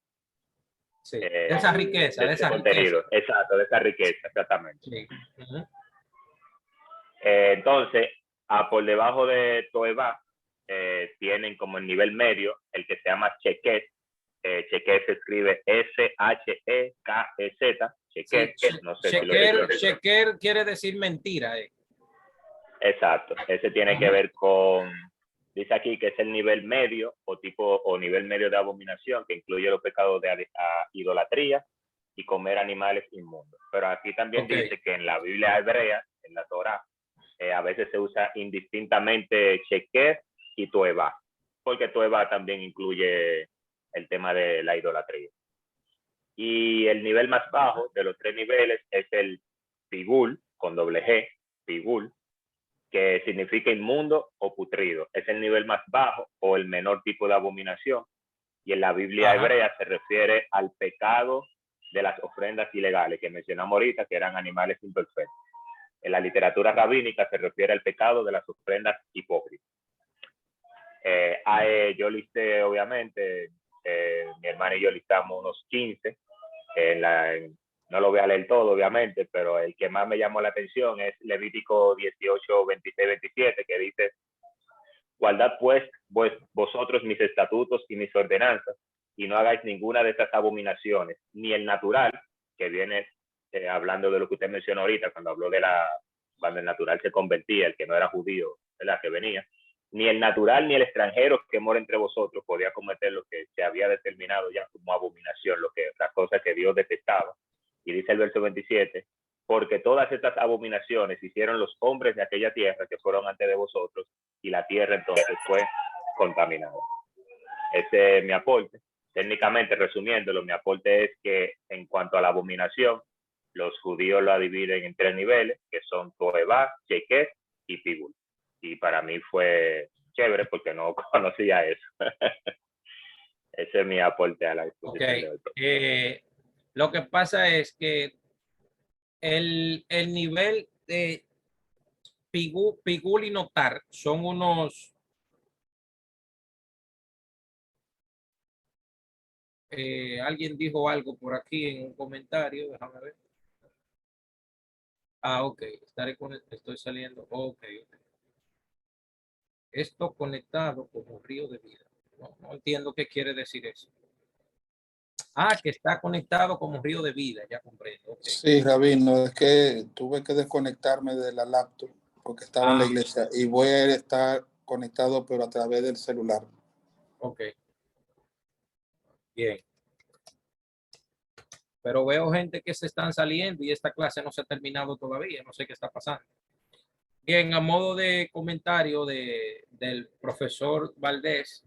esa riqueza, de ese contenido. Exacto, de esa riqueza, exactamente. Entonces, por debajo de Toevá tienen como el nivel medio el que se llama Sheker. Sheker se escribe S-H-E-K-E-Z. Sheker quiere decir mentira. Exacto. Ese tiene que ver con, dice aquí que es el nivel medio o nivel medio de abominación, que incluye los pecados de idolatría y comer animales inmundos. Pero aquí también dice que en la Biblia hebrea, en la Torá, a veces se usa indistintamente Sheker y Toevá, porque Toevá también incluye el tema de la idolatría. Y el nivel más bajo de los 3 niveles es el Pigul, con doble G, Pigul, que significa inmundo o putrido. Es el nivel más bajo o el menor tipo de abominación. Y en la Biblia hebrea se refiere al pecado de las ofrendas ilegales que mencionamos ahorita, que eran animales imperfectos. En la literatura rabínica se refiere al pecado de las ofrendas hipócritas. Yo listé, obviamente, mi hermana y yo listamos unos 15. No lo voy a leer todo, obviamente, pero el que más me llamó la atención es Levítico 18, 26, 27, que dice: guardad pues vosotros mis estatutos y mis ordenanzas, y no hagáis ninguna de estas abominaciones, ni el natural, que viene hablando de lo que usted mencionó ahorita, cuando el natural se convertía, el que no era judío, ¿verdad?, que venía, ni el natural ni el extranjero que mora entre vosotros podía cometer lo que se había determinado ya como abominación, las cosas que Dios detestaba. Y dice el verso 27, porque todas estas abominaciones hicieron los hombres de aquella tierra que fueron antes de vosotros, y la tierra entonces fue contaminada. Ese es mi aporte. Técnicamente, resumiéndolo, mi aporte es que en cuanto a la abominación, los judíos la dividen en 3 niveles, que son Toevá, Sheket y Pigul. Y para mí fue chévere porque no conocía eso. Ese es mi aporte a la discusión de hoy. Lo que pasa es que el nivel de Pigul y Notar son unos... alguien dijo algo por aquí en un comentario, déjame ver. Ok, estoy saliendo. Ok. Esto conectado como río de vida. No entiendo qué quiere decir eso. Que está conectado como río de vida, ya comprendo. Okay. Sí, Rabino, es que tuve que desconectarme de la laptop porque estaba en la iglesia y voy a estar conectado pero a través del celular. Ok. Bien. Pero veo gente que se están saliendo y esta clase no se ha terminado todavía, no sé qué está pasando. Bien, a modo de comentario del profesor Valdés,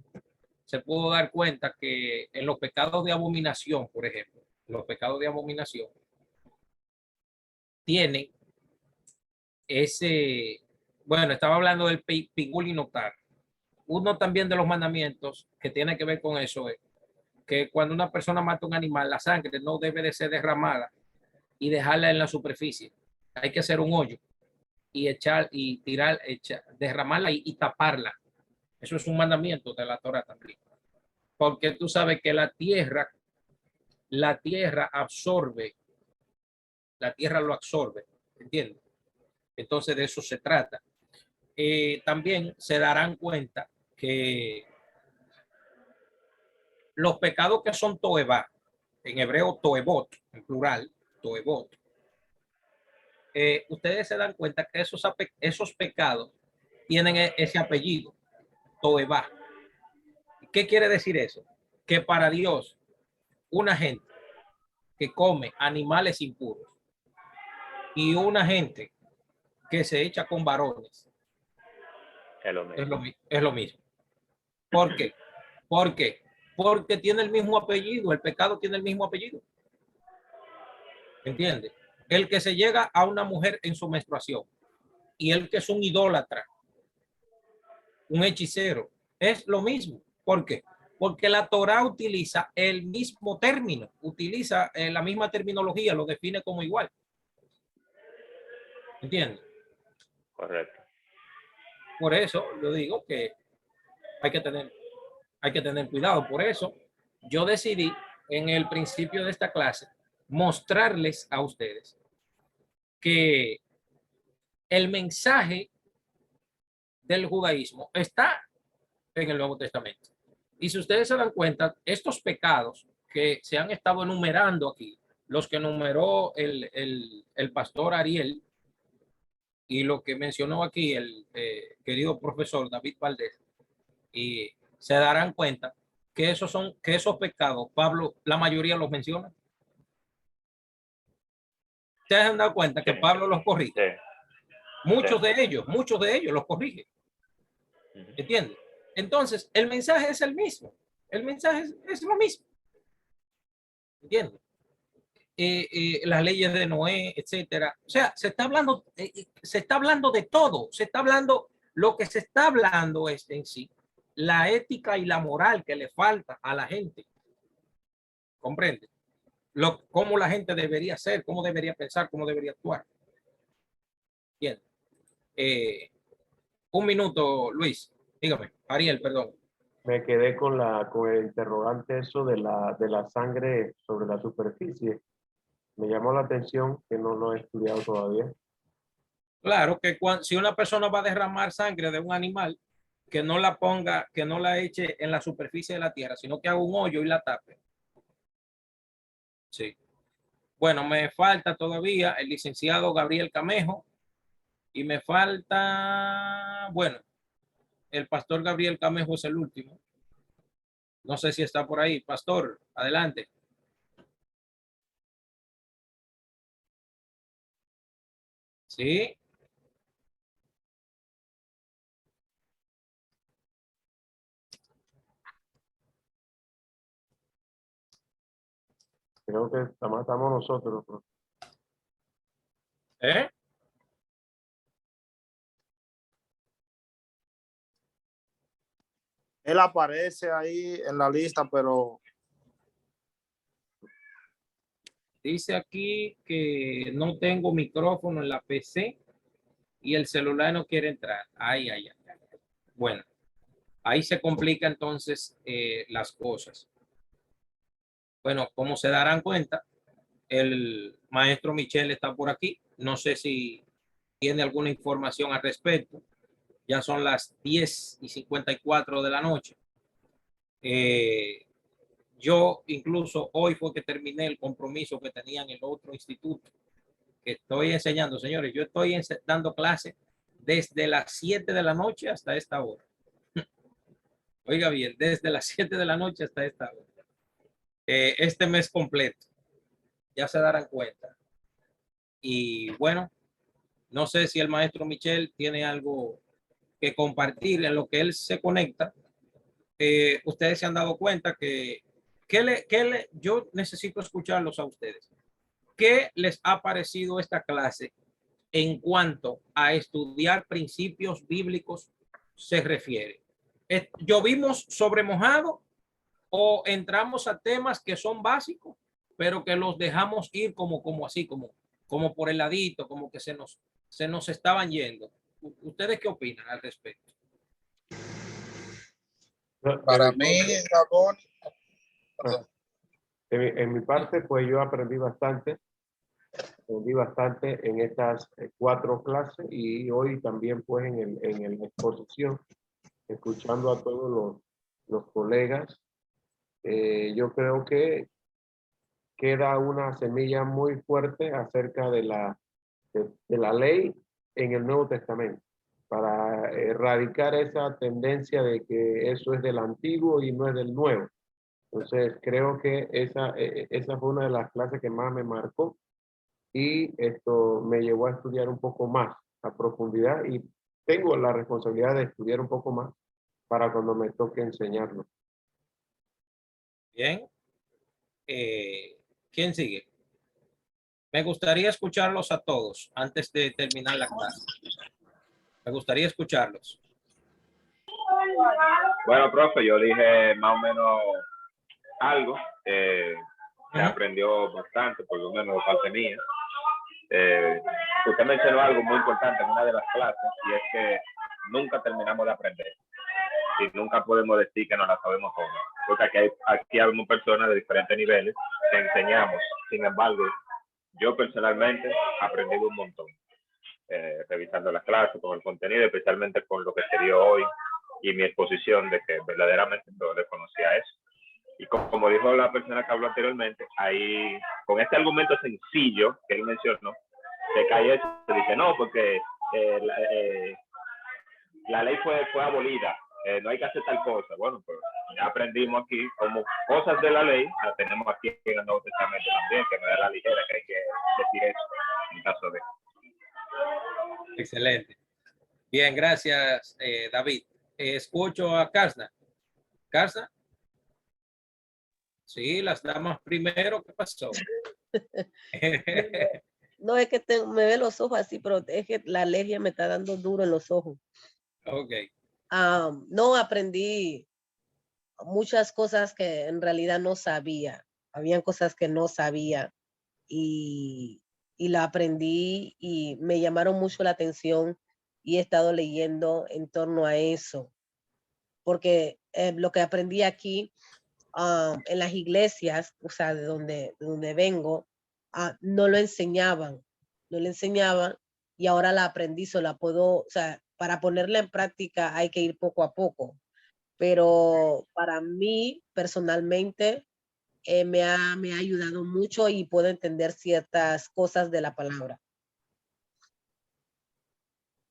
se pudo dar cuenta que en los pecados de abominación, por ejemplo, los pecados de abominación tienen bueno, estaba hablando del Pigul y Notar. Uno también de los mandamientos que tiene que ver con eso es que cuando una persona mata un animal, la sangre no debe de ser derramada y dejarla en la superficie. Hay que hacer un hoyo y derramarla y taparla. Eso es un mandamiento de la Torah también. Porque tú sabes que la tierra absorbe, la tierra lo absorbe, ¿entiendes? Entonces de eso se trata. También se darán cuenta que los pecados que son toevá, en hebreo toevot, en plural, toevot, ustedes se dan cuenta que esos pecados tienen ese apellido, toevá. ¿Qué quiere decir eso? Que para Dios, una gente que come animales impuros y una gente que se echa con varones es lo mismo. ¿Por qué? ¿Por qué? Porque tiene el mismo apellido, el pecado tiene el mismo apellido. ¿Entiendes? El que se llega a una mujer en su menstruación y el que es un idólatra, un hechicero, es lo mismo. ¿Por qué? Porque la Torah utiliza el mismo término, utiliza la misma terminología, lo define como igual. ¿Entiendes? Correcto. Por eso yo digo que hay que tener cuidado. Por eso yo decidí en el principio de esta clase mostrarles a ustedes que el mensaje del judaísmo está en el Nuevo Testamento. Y si ustedes se dan cuenta, estos pecados que se han estado enumerando aquí, los que enumeró el pastor Ariel y lo que mencionó aquí el querido profesor David Valdés, y se darán cuenta que esos pecados, Pablo, la mayoría los menciona. ¿Ustedes han dado cuenta que Pablo los corrige? Sí. Muchos de ellos los corrige. ¿Entiendes? Entonces, el mensaje es el mismo. El mensaje es lo mismo. ¿Entiendes? Las leyes de Noé, etcétera. O sea, se está hablando de todo. Lo que se está hablando es en sí la ética y la moral que le falta a la gente. ¿Comprende? Cómo la gente debería ser, cómo debería pensar, cómo debería actuar. Bien. Un minuto, Luis. Dígame. Ariel, perdón. Me quedé con el interrogante eso de la sangre sobre la superficie. Me llamó la atención que no lo he estudiado todavía. Claro que si una persona va a derramar sangre de un animal, que no la eche en la superficie de la tierra, sino que haga un hoyo y la tape. Sí. Bueno, me falta todavía el licenciado Gabriel Camejo y me falta, bueno, el pastor Gabriel Camejo es el último. No sé si está por ahí. Pastor, adelante. Sí. Creo que estamos nosotros. ¿Eh? Él aparece ahí en la lista, pero Dice aquí que no tengo micrófono en la PC y el celular no quiere entrar. Ay, ay, ay. Bueno, ahí se complica entonces las cosas. Bueno, como se darán cuenta, el maestro Michel está por aquí. No sé si tiene alguna información al respecto. Ya son las 10:54 de la noche. Yo incluso hoy fue que terminé el compromiso que tenía en el otro instituto que estoy enseñando, señores. Yo estoy dando clase desde las 7 de la noche hasta esta hora. Oiga bien, desde las 7 de la noche hasta esta hora. Este mes completo, ya se darán cuenta. Y bueno, no sé si el maestro Michel tiene algo que compartir en lo que él se conecta. Ustedes se han dado cuenta que yo necesito escucharlos a ustedes. ¿Qué les ha parecido esta clase en cuanto a estudiar principios bíblicos se refiere? ¿Llovimos sobre mojado o entramos a temas que son básicos, pero que los dejamos ir como así, como por el ladito, como que se nos estaban yendo? ¿Ustedes qué opinan al respecto? Para mí, Gabón, en mi parte, pues yo aprendí bastante en estas 4 clases y hoy también pues en la exposición, escuchando a todos los colegas. Yo creo que queda una semilla muy fuerte acerca de la ley en el Nuevo Testamento, para erradicar esa tendencia de que eso es del antiguo y no es del nuevo. Entonces, creo que esa fue una de las clases que más me marcó y esto me llevó a estudiar un poco más a profundidad y tengo la responsabilidad de estudiar un poco más para cuando me toque enseñarlo. Bien. ¿Quién sigue? Me gustaría escucharlos a todos antes de terminar la clase. Me gustaría escucharlos. Bueno, profe, yo dije más o menos algo. Se aprendió bastante, por lo menos de parte mía. Usted mencionó algo muy importante en una de las clases y es que nunca terminamos de aprender y nunca podemos decir que no la sabemos todas, porque aquí hay personas de diferentes niveles que enseñamos. Sin embargo, yo personalmente he aprendido un montón revisando las clases, con el contenido, especialmente con lo que se dio hoy y mi exposición de que verdaderamente no desconocía eso. Y como dijo la persona que habló anteriormente, ahí con este argumento sencillo que él mencionó, se cae eso, dice no, porque la ley fue abolida, no hay que hacer tal cosa. Bueno, pues ya aprendimos aquí como cosas de la ley, la tenemos aquí en el Nuevo Testamento también, que no es la ligera que hay que decir eso en caso de. Excelente. Bien, gracias, David. Escucho a Karsna. ¿Karsna? Sí, las damas primero. ¿Qué pasó? No, es que me ve los ojos así, pero es que la alergia me está dando duro en los ojos. Ok. No, aprendí muchas cosas que en realidad no sabía. Habían cosas que no sabía y la aprendí y me llamaron mucho la atención y he estado leyendo en torno a eso. Porque lo que aprendí aquí en las iglesias, o sea, de donde vengo, no lo enseñaban y ahora la aprendí, la puedo, o sea, para ponerla en práctica hay que ir poco a poco. Pero para mí, personalmente, me ha ayudado mucho y puedo entender ciertas cosas de la palabra.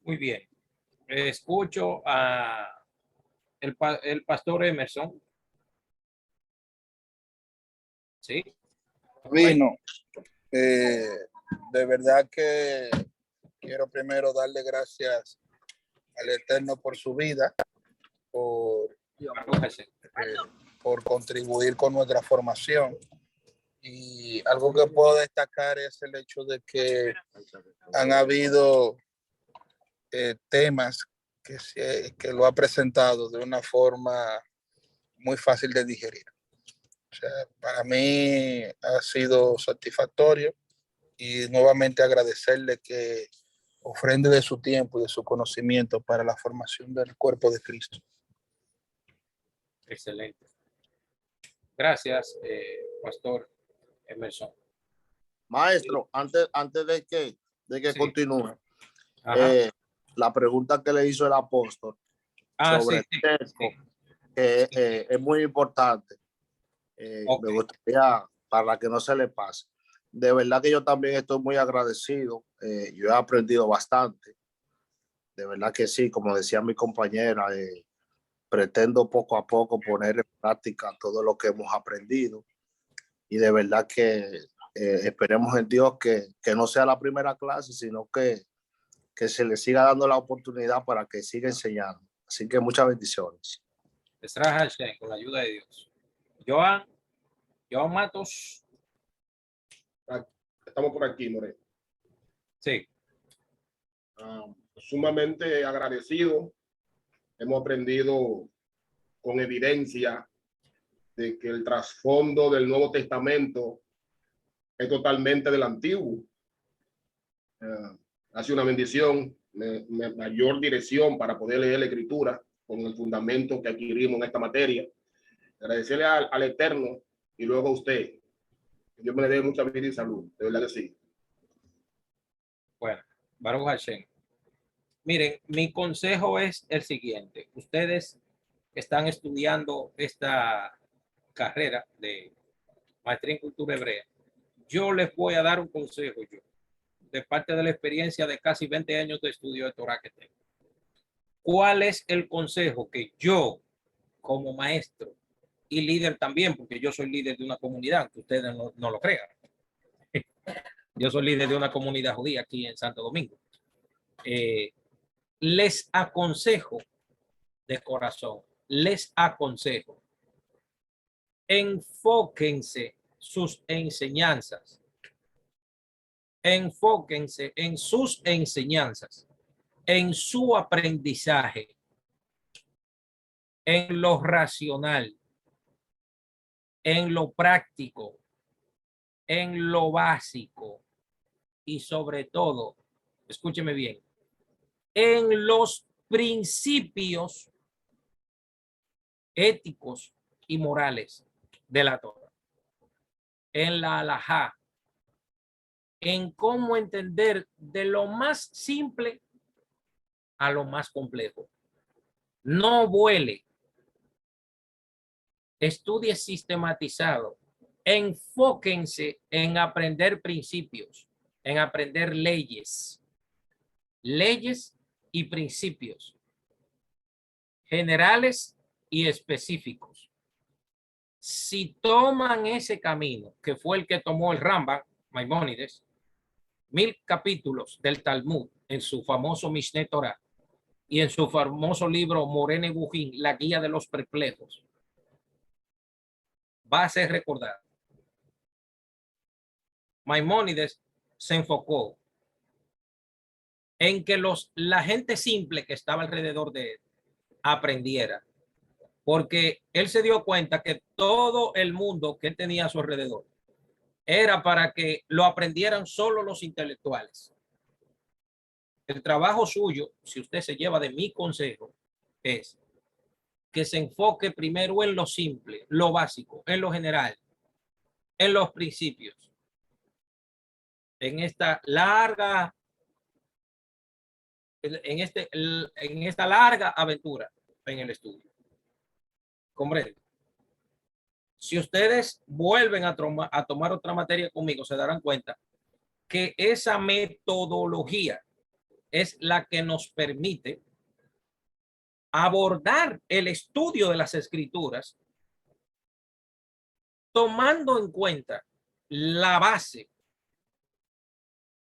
Muy bien. Escucho a el pastor Emerson. Sí. Vino, de verdad que quiero primero darle gracias al Eterno por su vida, por contribuir con nuestra formación Y algo que puedo destacar es el hecho de que han habido temas que lo ha presentado de una forma muy fácil de digerir. O sea, para mí ha sido satisfactorio y nuevamente agradecerle que ofrende de su tiempo y de su conocimiento para la formación del cuerpo de Cristo. Excelente. Gracias, Pastor Emerson. Maestro, antes de que Sí. continúe, Ajá. la pregunta que le hizo el apóstol sobre Sí. el cerco, que es muy importante. Me gustaría, para que no se le pase. De verdad que yo también estoy muy agradecido. Yo he aprendido bastante. De verdad que sí, como decía mi compañera, pretendo poco a poco poner en práctica todo lo que hemos aprendido. Y de verdad que esperemos en Dios que no sea la primera clase, sino que se le siga dando la oportunidad para que siga enseñando. Así que muchas bendiciones. Con la ayuda de Dios. Joan Matos. Estamos por aquí, Moreno. Sí. Sumamente agradecido. Hemos aprendido con evidencia de que el trasfondo del Nuevo Testamento es totalmente del Antiguo. Ha sido una bendición, mayor dirección para poder leer la Escritura con el fundamento que adquirimos en esta materia. Agradecerle al Eterno y luego a usted. Que Dios me le dé mucha vida y salud. De verdad que sí. Bueno, Baruch Hashem. Miren, mi consejo es el siguiente. Ustedes están estudiando esta carrera de maestría en cultura hebrea. Yo les voy a dar un consejo yo, de parte de la experiencia de casi 20 años de estudio de Torah que tengo. ¿Cuál es el consejo que yo, como maestro y líder también, porque yo soy líder de una comunidad, aunque ustedes no lo crean? Yo soy líder de una comunidad judía aquí en Santo Domingo. Les aconsejo de corazón, les aconsejo, enfóquense sus enseñanzas, enfóquense en sus enseñanzas, en su aprendizaje, en lo racional, en lo práctico, en lo básico y sobre todo, escúcheme bien, en los principios éticos y morales de la Torah, en la halajá, en cómo entender de lo más simple a lo más complejo. No vuele, estudie sistematizado, enfóquense en aprender principios, en aprender leyes y principios generales y específicos. Si toman ese camino, que fue el que tomó el Rambam, Maimónides, 1000 capítulos del Talmud en su famoso Mishneh Torah y en su famoso libro Morene Bujín, La Guía de los Perplejos, va a ser recordado. Maimónides se enfocó en que la gente simple que estaba alrededor de él aprendiera, porque él se dio cuenta que todo el mundo que él tenía a su alrededor era para que lo aprendieran solo los intelectuales. El trabajo suyo, si usted se lleva de mi consejo, es que se enfoque primero en lo simple, lo básico, en lo general, en los principios, en esta larga aventura en el estudio. ¿Comprende? Si ustedes vuelven a tomar otra materia conmigo, se darán cuenta que esa metodología es la que nos permite abordar el estudio de las escrituras tomando en cuenta la base,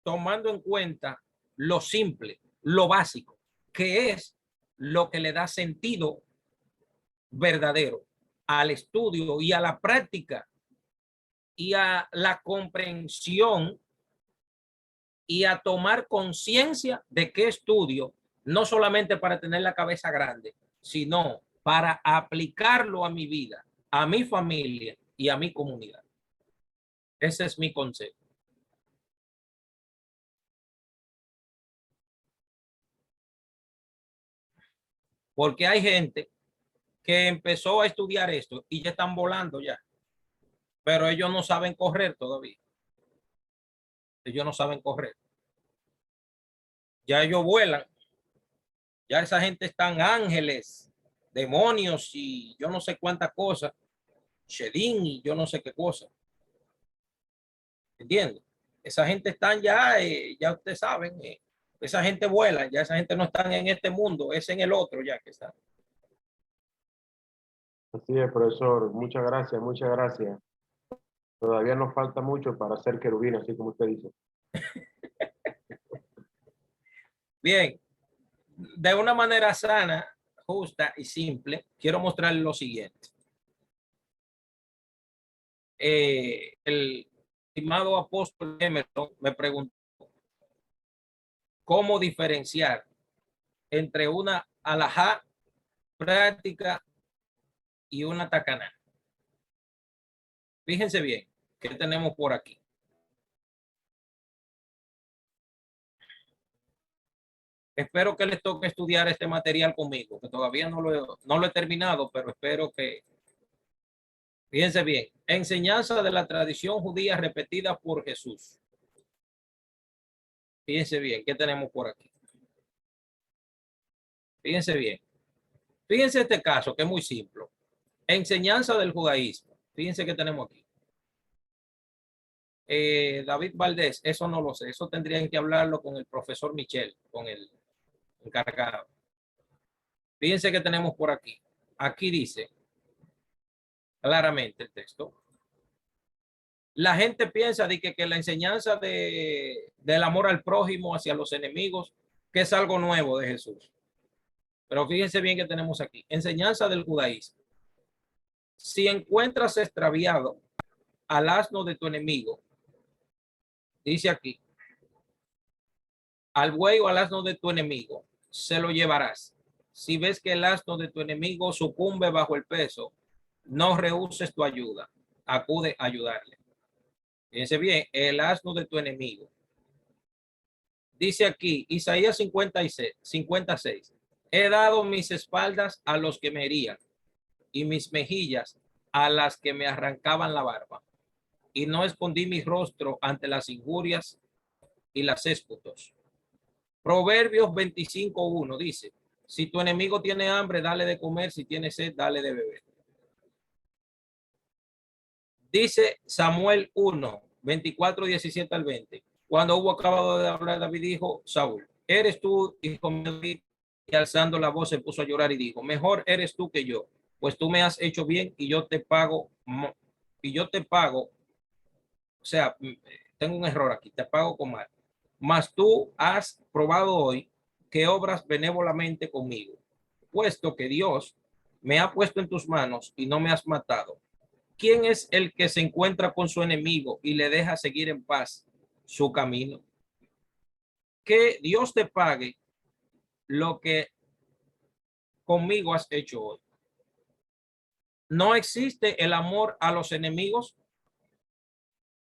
tomando en cuenta lo simple, lo básico, que es lo que le da sentido verdadero al estudio y a la práctica y a la comprensión y a tomar conciencia de qué estudio, no solamente para tener la cabeza grande, sino para aplicarlo a mi vida, a mi familia y a mi comunidad. Ese es mi consejo. Porque hay gente que empezó a estudiar esto y ya están volando ya, pero ellos no saben correr todavía. Ellos no saben correr. Ya ellos vuelan. Ya esa gente están ángeles, demonios y yo no sé cuántas cosas, Shedin y yo no sé qué cosa. ¿Entiendes? Esa gente están ya, ya ustedes saben, esa gente vuela, ya esa gente no está en este mundo, es en el otro ya que está. Así es, profesor. Muchas gracias, muchas gracias. Todavía nos falta mucho para ser querubín, así como usted dice. Bien, de una manera sana, justa y simple, quiero mostrarles lo siguiente. El estimado apóstol Emerson me preguntó cómo diferenciar entre una alajá práctica y una tacaná. Fíjense bien, ¿qué tenemos por aquí? Espero que les toque estudiar este material conmigo, que todavía no lo he terminado, pero espero que... Fíjense bien, enseñanza de la tradición judía repetida por Jesús. Fíjense bien, ¿qué tenemos por aquí? Fíjense bien. Fíjense este caso, que es muy simple. Enseñanza del judaísmo. Fíjense qué tenemos aquí. David Valdés, eso no lo sé. Eso tendrían que hablarlo con el profesor Michel, con el encargado. Fíjense que tenemos por aquí. Aquí dice claramente el texto. La gente piensa de que la enseñanza del amor al prójimo hacia los enemigos, que es algo nuevo de Jesús. Pero fíjense bien que tenemos aquí. Enseñanza del judaísmo. Si encuentras extraviado al asno de tu enemigo, dice aquí, al buey o al asno de tu enemigo, se lo llevarás. Si ves que el asno de tu enemigo sucumbe bajo el peso, no rehuses tu ayuda. Acude a ayudarle. Fíjense bien, el asno de tu enemigo. Dice aquí, Isaías 56. He dado mis espaldas a los que me herían y mis mejillas a las que me arrancaban la barba. Y no escondí mi rostro ante las injurias y las ésputos. Proverbios 25:1 dice, si tu enemigo tiene hambre, dale de comer, si tiene sed, dale de beber. Dice Samuel 1:24-17 al 20. Cuando hubo acabado de hablar, David dijo, Saúl, ¿eres tú, hijo mío? Y alzando la voz se puso a llorar y dijo, mejor eres tú que yo, pues tú me has hecho bien y yo te pago, o sea, tengo un error aquí, te pago con mal. Mas tú has probado hoy que obras benévolamente conmigo, puesto que Dios me ha puesto en tus manos y no me has matado. ¿Quién es el que se encuentra con su enemigo y le deja seguir en paz su camino? Que Dios te pague lo que conmigo has hecho hoy. No existe el amor a los enemigos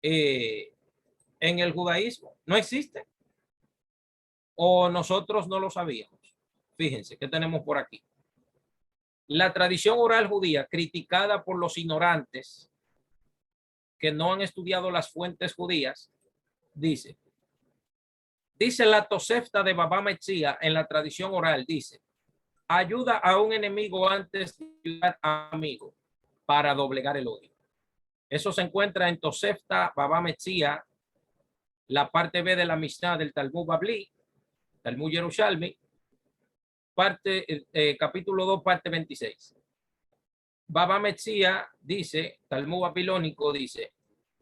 en el judaísmo. No existe. O nosotros no lo sabíamos. Fíjense, ¿qué tenemos por aquí? La tradición oral judía, criticada por los ignorantes que no han estudiado las fuentes judías, dice la Tosefta de Baba Metzia en la tradición oral, dice, ayuda a un enemigo antes de ayudar a un amigo para doblegar el odio. Eso se encuentra en Tosefta Baba Metzia, la parte B de la Mishnah del Talmud Babli, Talmud Yerushalmi, capítulo 2, parte 26. Baba Metzia dice, Talmud babilónico dice,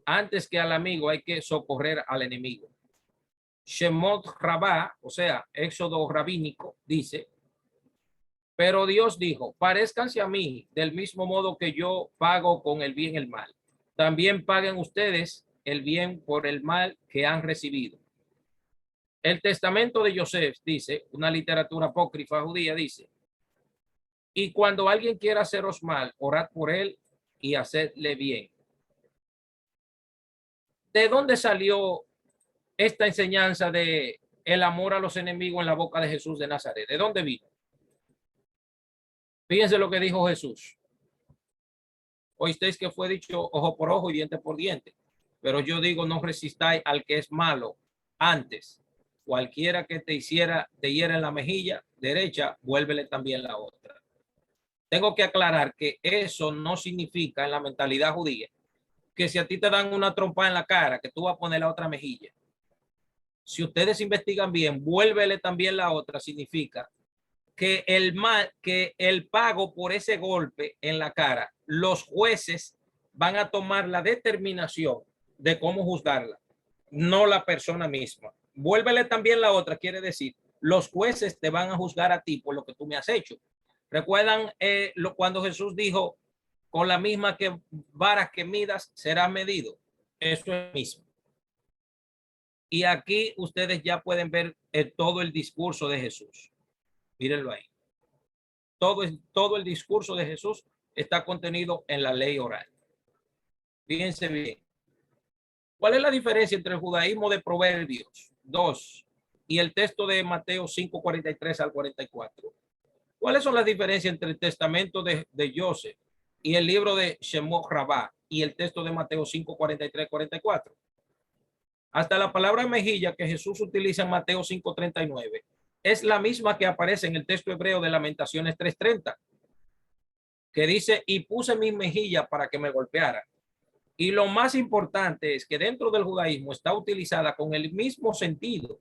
antes que al amigo hay que socorrer al enemigo. Shemot Rabá, o sea, Éxodo rabínico, dice, pero Dios dijo, parezcanse a mí del mismo modo que yo pago con el bien el mal. también paguen ustedes el bien por el mal que han recibido. El testamento de Joseph dice, una literatura apócrifa judía dice, y cuando alguien quiera haceros mal, orad por él y hacedle bien. ¿De dónde salió esta enseñanza de el amor a los enemigos en la boca de Jesús de Nazaret? ¿De dónde vino? Fíjense lo que dijo Jesús. Oísteis que fue dicho ojo por ojo y diente por diente. Pero yo digo, no resistáis al que es malo. Antes, cualquiera que te hiera en la mejilla derecha, vuélvele también la otra. Tengo que aclarar que eso no significa en la mentalidad judía que si a ti te dan una trompa en la cara, que tú vas a poner la otra mejilla. Si ustedes investigan bien, vuélvele también la otra, significa que el pago por ese golpe en la cara, los jueces van a tomar la determinación de cómo juzgarla, no la persona misma. Vuélvele también la otra, quiere decir, los jueces te van a juzgar a ti por lo que tú me has hecho. ¿Recuerdan cuando Jesús dijo, con la misma vara que midas será medido? Eso es mismo. Y aquí ustedes ya pueden ver todo el discurso de Jesús. Mírenlo ahí. Todo el discurso de Jesús está contenido en la ley oral. Fíjense bien. ¿Cuál es la diferencia entre el judaísmo de Proverbios 2 y el texto de Mateo 5, 43 al 44? ¿Cuáles son las diferencias entre el testamento de Joseph y el libro de Shemot Rabá y el texto de Mateo 5, 43, 44? Hasta la palabra mejilla que Jesús utiliza en Mateo 5, 39 es la misma que aparece en el texto hebreo de Lamentaciones 3:30, que dice, y puse mi mejilla para que me golpeara. Y lo más importante es que dentro del judaísmo está utilizada con el mismo sentido,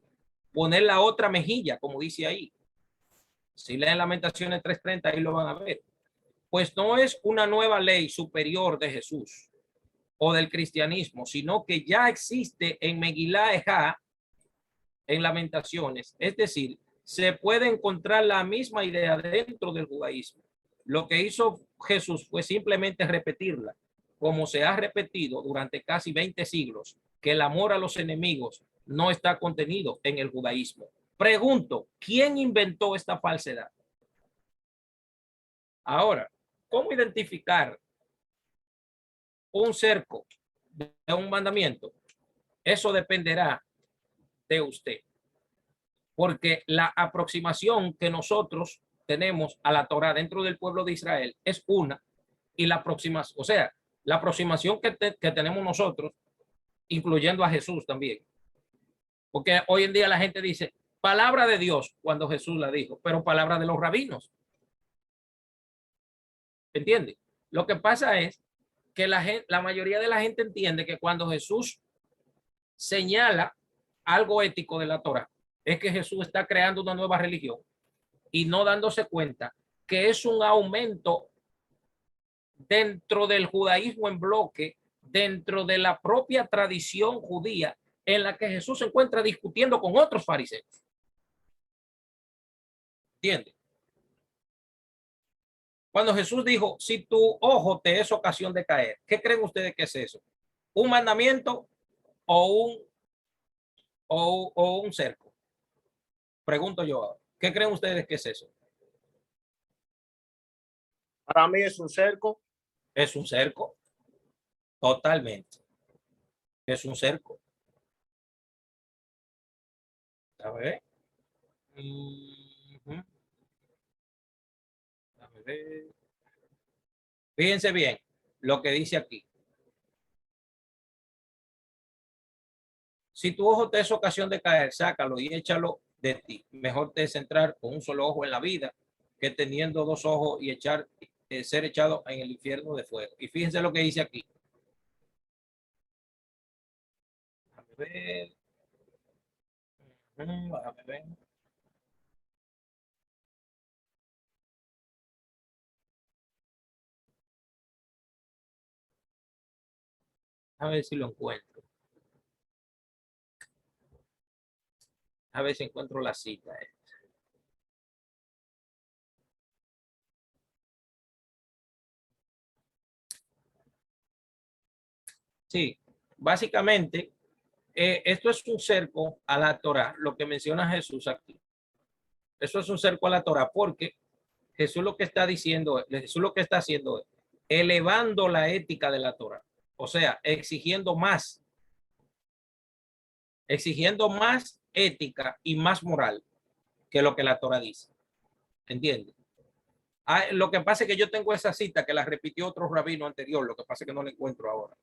poner la otra mejilla, como dice ahí. Si leen Lamentaciones 3:30, ahí lo van a ver. Pues no es una nueva ley superior de Jesús o del cristianismo, sino que ya existe en Megilá Ejá, en Lamentaciones. Es decir, se puede encontrar la misma idea dentro del judaísmo. Lo que hizo Jesús fue simplemente repetirla, como se ha repetido durante casi 20 siglos, que el amor a los enemigos no está contenido en el judaísmo. Pregunto, ¿quién inventó esta falsedad? Ahora, ¿cómo identificar un cerco de un mandamiento? Eso dependerá de usted, porque la aproximación que nosotros tenemos a la Torá dentro del pueblo de Israel es una, y la aproximación, o sea, la aproximación que tenemos nosotros, incluyendo a Jesús también, porque hoy en día la gente dice palabra de Dios cuando Jesús la dijo, pero palabra de los rabinos. ¿Entiende? Lo que pasa es que la mayoría de la gente entiende que cuando Jesús señala algo ético de la Torá, es que Jesús está creando una nueva religión y no dándose cuenta que es un aumento dentro del judaísmo en bloque, dentro de la propia tradición judía en la que Jesús se encuentra discutiendo con otros fariseos. ¿Entiende? Cuando Jesús dijo, si tu ojo te es ocasión de caer, ¿qué creen ustedes que es eso? ¿Un mandamiento o un cerco? Pregunto yo ahora. ¿Qué creen ustedes que es eso? Para mí es un cerco. Es un cerco. Totalmente. Es un cerco. A ver. A ver. Fíjense bien lo que dice aquí. Si tu ojo te es ocasión de caer, sácalo y échalo de ti. Mejor te es entrar con un solo ojo en la vida que teniendo dos ojos y ser echado en el infierno de fuego. Y fíjense lo que dice aquí. A ver. A ver. A ver si lo encuentro. A ver si encuentro la cita. Sí, básicamente, esto es un cerco a la Torá, lo que menciona Jesús aquí. Eso es un cerco a la Torá porque Jesús lo que está diciendo, Jesús lo que está haciendo es elevando la ética de la Torá. O sea, exigiendo más ética y más moral que lo que la Torá dice. ¿Entiendes? Lo que pasa es que yo tengo esa cita que la repitió otro rabino anterior, lo que pasa es que no la encuentro ahora.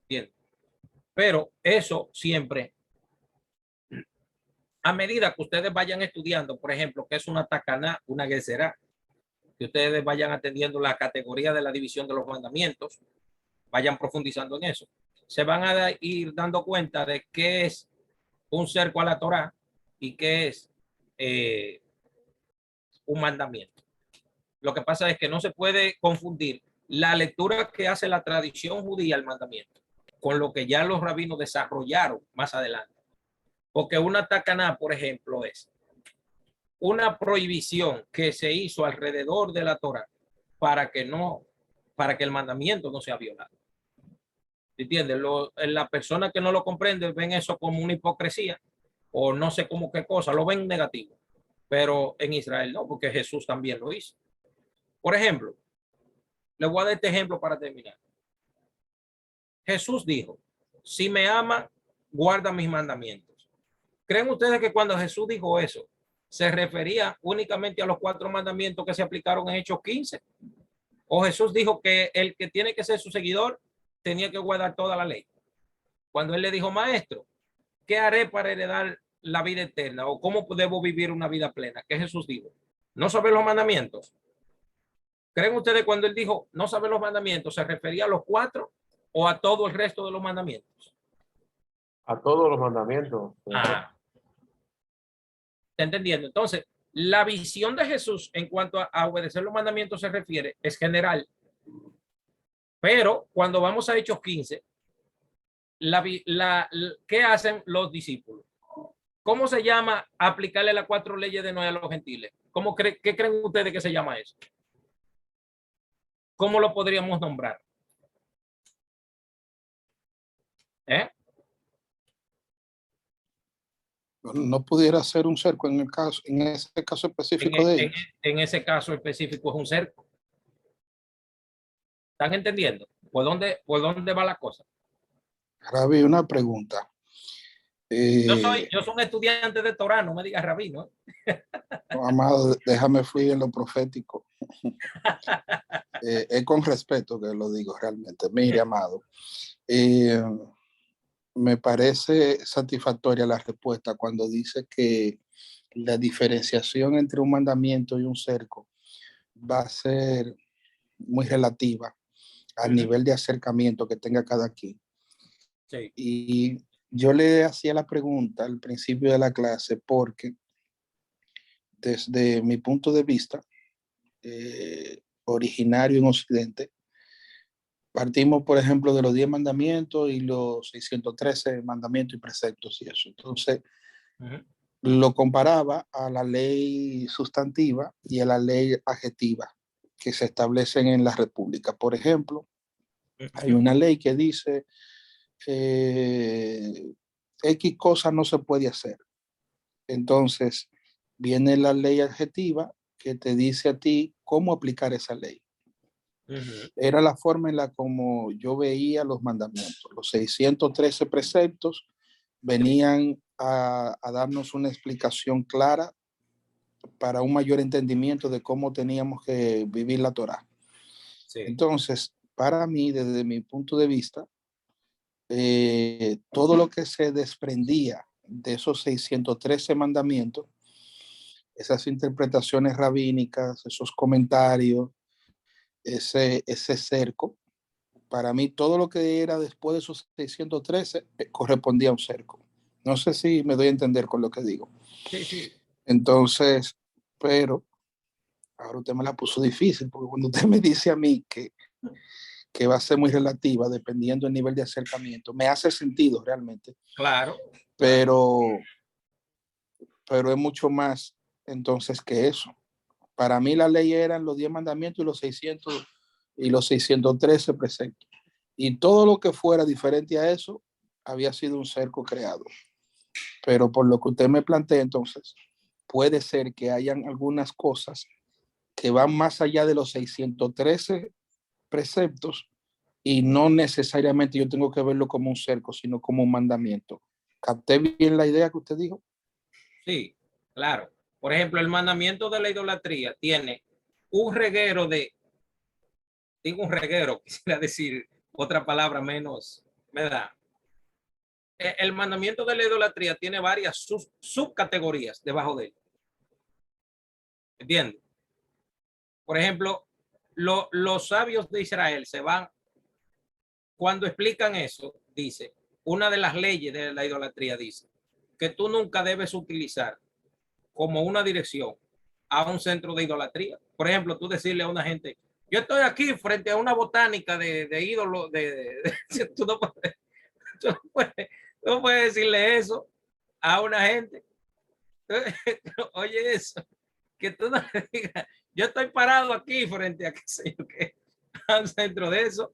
¿Entiendes? Pero eso siempre, a medida que ustedes vayan estudiando, por ejemplo, que es una tacaná, una geserá, que ustedes vayan atendiendo la categoría de la división de los mandamientos, vayan profundizando en eso, se van a ir dando cuenta de qué es un cerco a la Torá y qué es un mandamiento. Lo que pasa es que no se puede confundir la lectura que hace la tradición judía al mandamiento con lo que ya los rabinos desarrollaron más adelante. Porque una tacaná, por ejemplo, es una prohibición que se hizo alrededor de la Torá para que el mandamiento no sea violado. ¿Entiendes? La persona que no lo comprende ven eso como una hipocresía o no sé cómo qué cosa, lo ven negativo. Pero en Israel no, porque Jesús también lo hizo. Por ejemplo, le voy a dar este ejemplo para terminar. Jesús dijo, si me ama, guarda mis mandamientos. ¿Creen ustedes que cuando Jesús dijo eso, se refería únicamente a los 4 mandamientos que se aplicaron en Hechos 15? ¿O Jesús dijo que el que tiene que ser su seguidor tenía que guardar toda la ley? Cuando él le dijo, maestro, ¿qué haré para heredar la vida eterna? ¿O cómo debo vivir una vida plena? ¿Qué Jesús dijo? ¿No saber los mandamientos? ¿Creen ustedes cuando él dijo no saber los mandamientos, se refería a los 4 o a todo el resto de los mandamientos? A todos los mandamientos. ¿Está entendiendo? Entonces, la visión de Jesús en cuanto a obedecer los mandamientos se refiere, es general. Pero cuando vamos a Hechos 15, ¿qué hacen los discípulos? ¿Cómo se llama aplicarle las 4 leyes de Noé a los gentiles? ¿Qué creen ustedes que se llama eso? ¿Cómo lo podríamos nombrar? No pudiera ser un cerco en ese caso específico de ellos. En ese caso específico es un cerco. ¿Están entendiendo? ¿Por dónde va la cosa? Rabí, una pregunta. Yo soy un estudiante de Torá, no me digas rabino. No, amado, déjame fluir en lo profético. Es con respeto que lo digo realmente. Mire, amado, me parece satisfactoria la respuesta cuando dice que la diferenciación entre un mandamiento y un cerco va a ser muy relativa al nivel de acercamiento que tenga cada quien. Sí. Y yo le hacía la pregunta al principio de la clase porque desde mi punto de vista, originario en Occidente, partimos, por ejemplo, de los 10 mandamientos y los 613 mandamientos y preceptos y eso. Entonces, lo comparaba a la ley sustantiva y a la ley adjetiva que se establecen en la República. Por ejemplo, hay una ley que dice X cosa no se puede hacer. Entonces, viene la ley adjetiva que te dice a ti cómo aplicar esa ley. Era la forma en la como yo veía los mandamientos. Los 613 preceptos venían a darnos una explicación clara para un mayor entendimiento de cómo teníamos que vivir la Torá. Sí. Entonces, para mí, desde mi punto de vista, todo lo que se desprendía de esos 613 mandamientos, esas interpretaciones rabínicas, esos comentarios, ese cerco, para mí todo lo que era después de esos 613 correspondía a un cerco. No sé si me doy a entender con lo que digo. Sí, sí. Entonces, pero ahora usted me la puso difícil, porque cuando usted me dice a mí que va a ser muy relativa dependiendo del nivel de acercamiento, me hace sentido realmente. Claro. Pero es mucho más entonces que eso. Para mí la ley eran los 10 mandamientos y los 613 preceptos. y todo lo que fuera diferente a eso había sido un cerco creado. Pero por lo que usted me plantea, entonces, puede ser que hayan algunas cosas que van más allá de los 613 preceptos y no necesariamente yo tengo que verlo como un cerco, sino como un mandamiento. ¿Capté bien la idea que usted dijo? Sí, claro. Por ejemplo, el mandamiento de la idolatría tiene un reguero de, digo un reguero, quisiera decir otra palabra menos, ¿verdad? El mandamiento de la idolatría tiene varias subcategorías debajo de él. ¿Entiendes? Por ejemplo, los sabios de Israel se van, cuando explican eso, dice, una de las leyes de la idolatría dice que tú nunca debes utilizar como una dirección a un centro de idolatría. Por ejemplo, tú decirle a una gente, yo estoy aquí frente a una botánica de ídolos, tú no puedes decirle eso a una gente. Oye eso, que tú no le digas, yo estoy parado aquí frente a qué sé yo qué, a un centro de eso,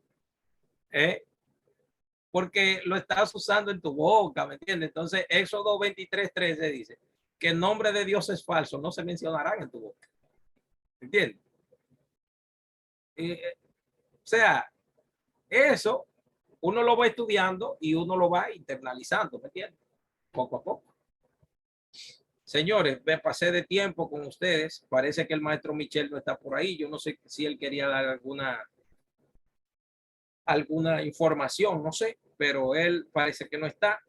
porque lo estás usando en tu boca, ¿me entiendes? Entonces, Éxodo 23:13 dice que el nombre de Dios es falso, no se mencionarán en tu boca. ¿Entiendes? O sea, eso uno lo va estudiando y uno lo va internalizando, ¿me entiendes? Poco a poco. Señores, me pasé de tiempo con ustedes. Parece que el maestro Michel no está por ahí. Yo no sé si él quería dar alguna información, no sé, pero él parece que no está.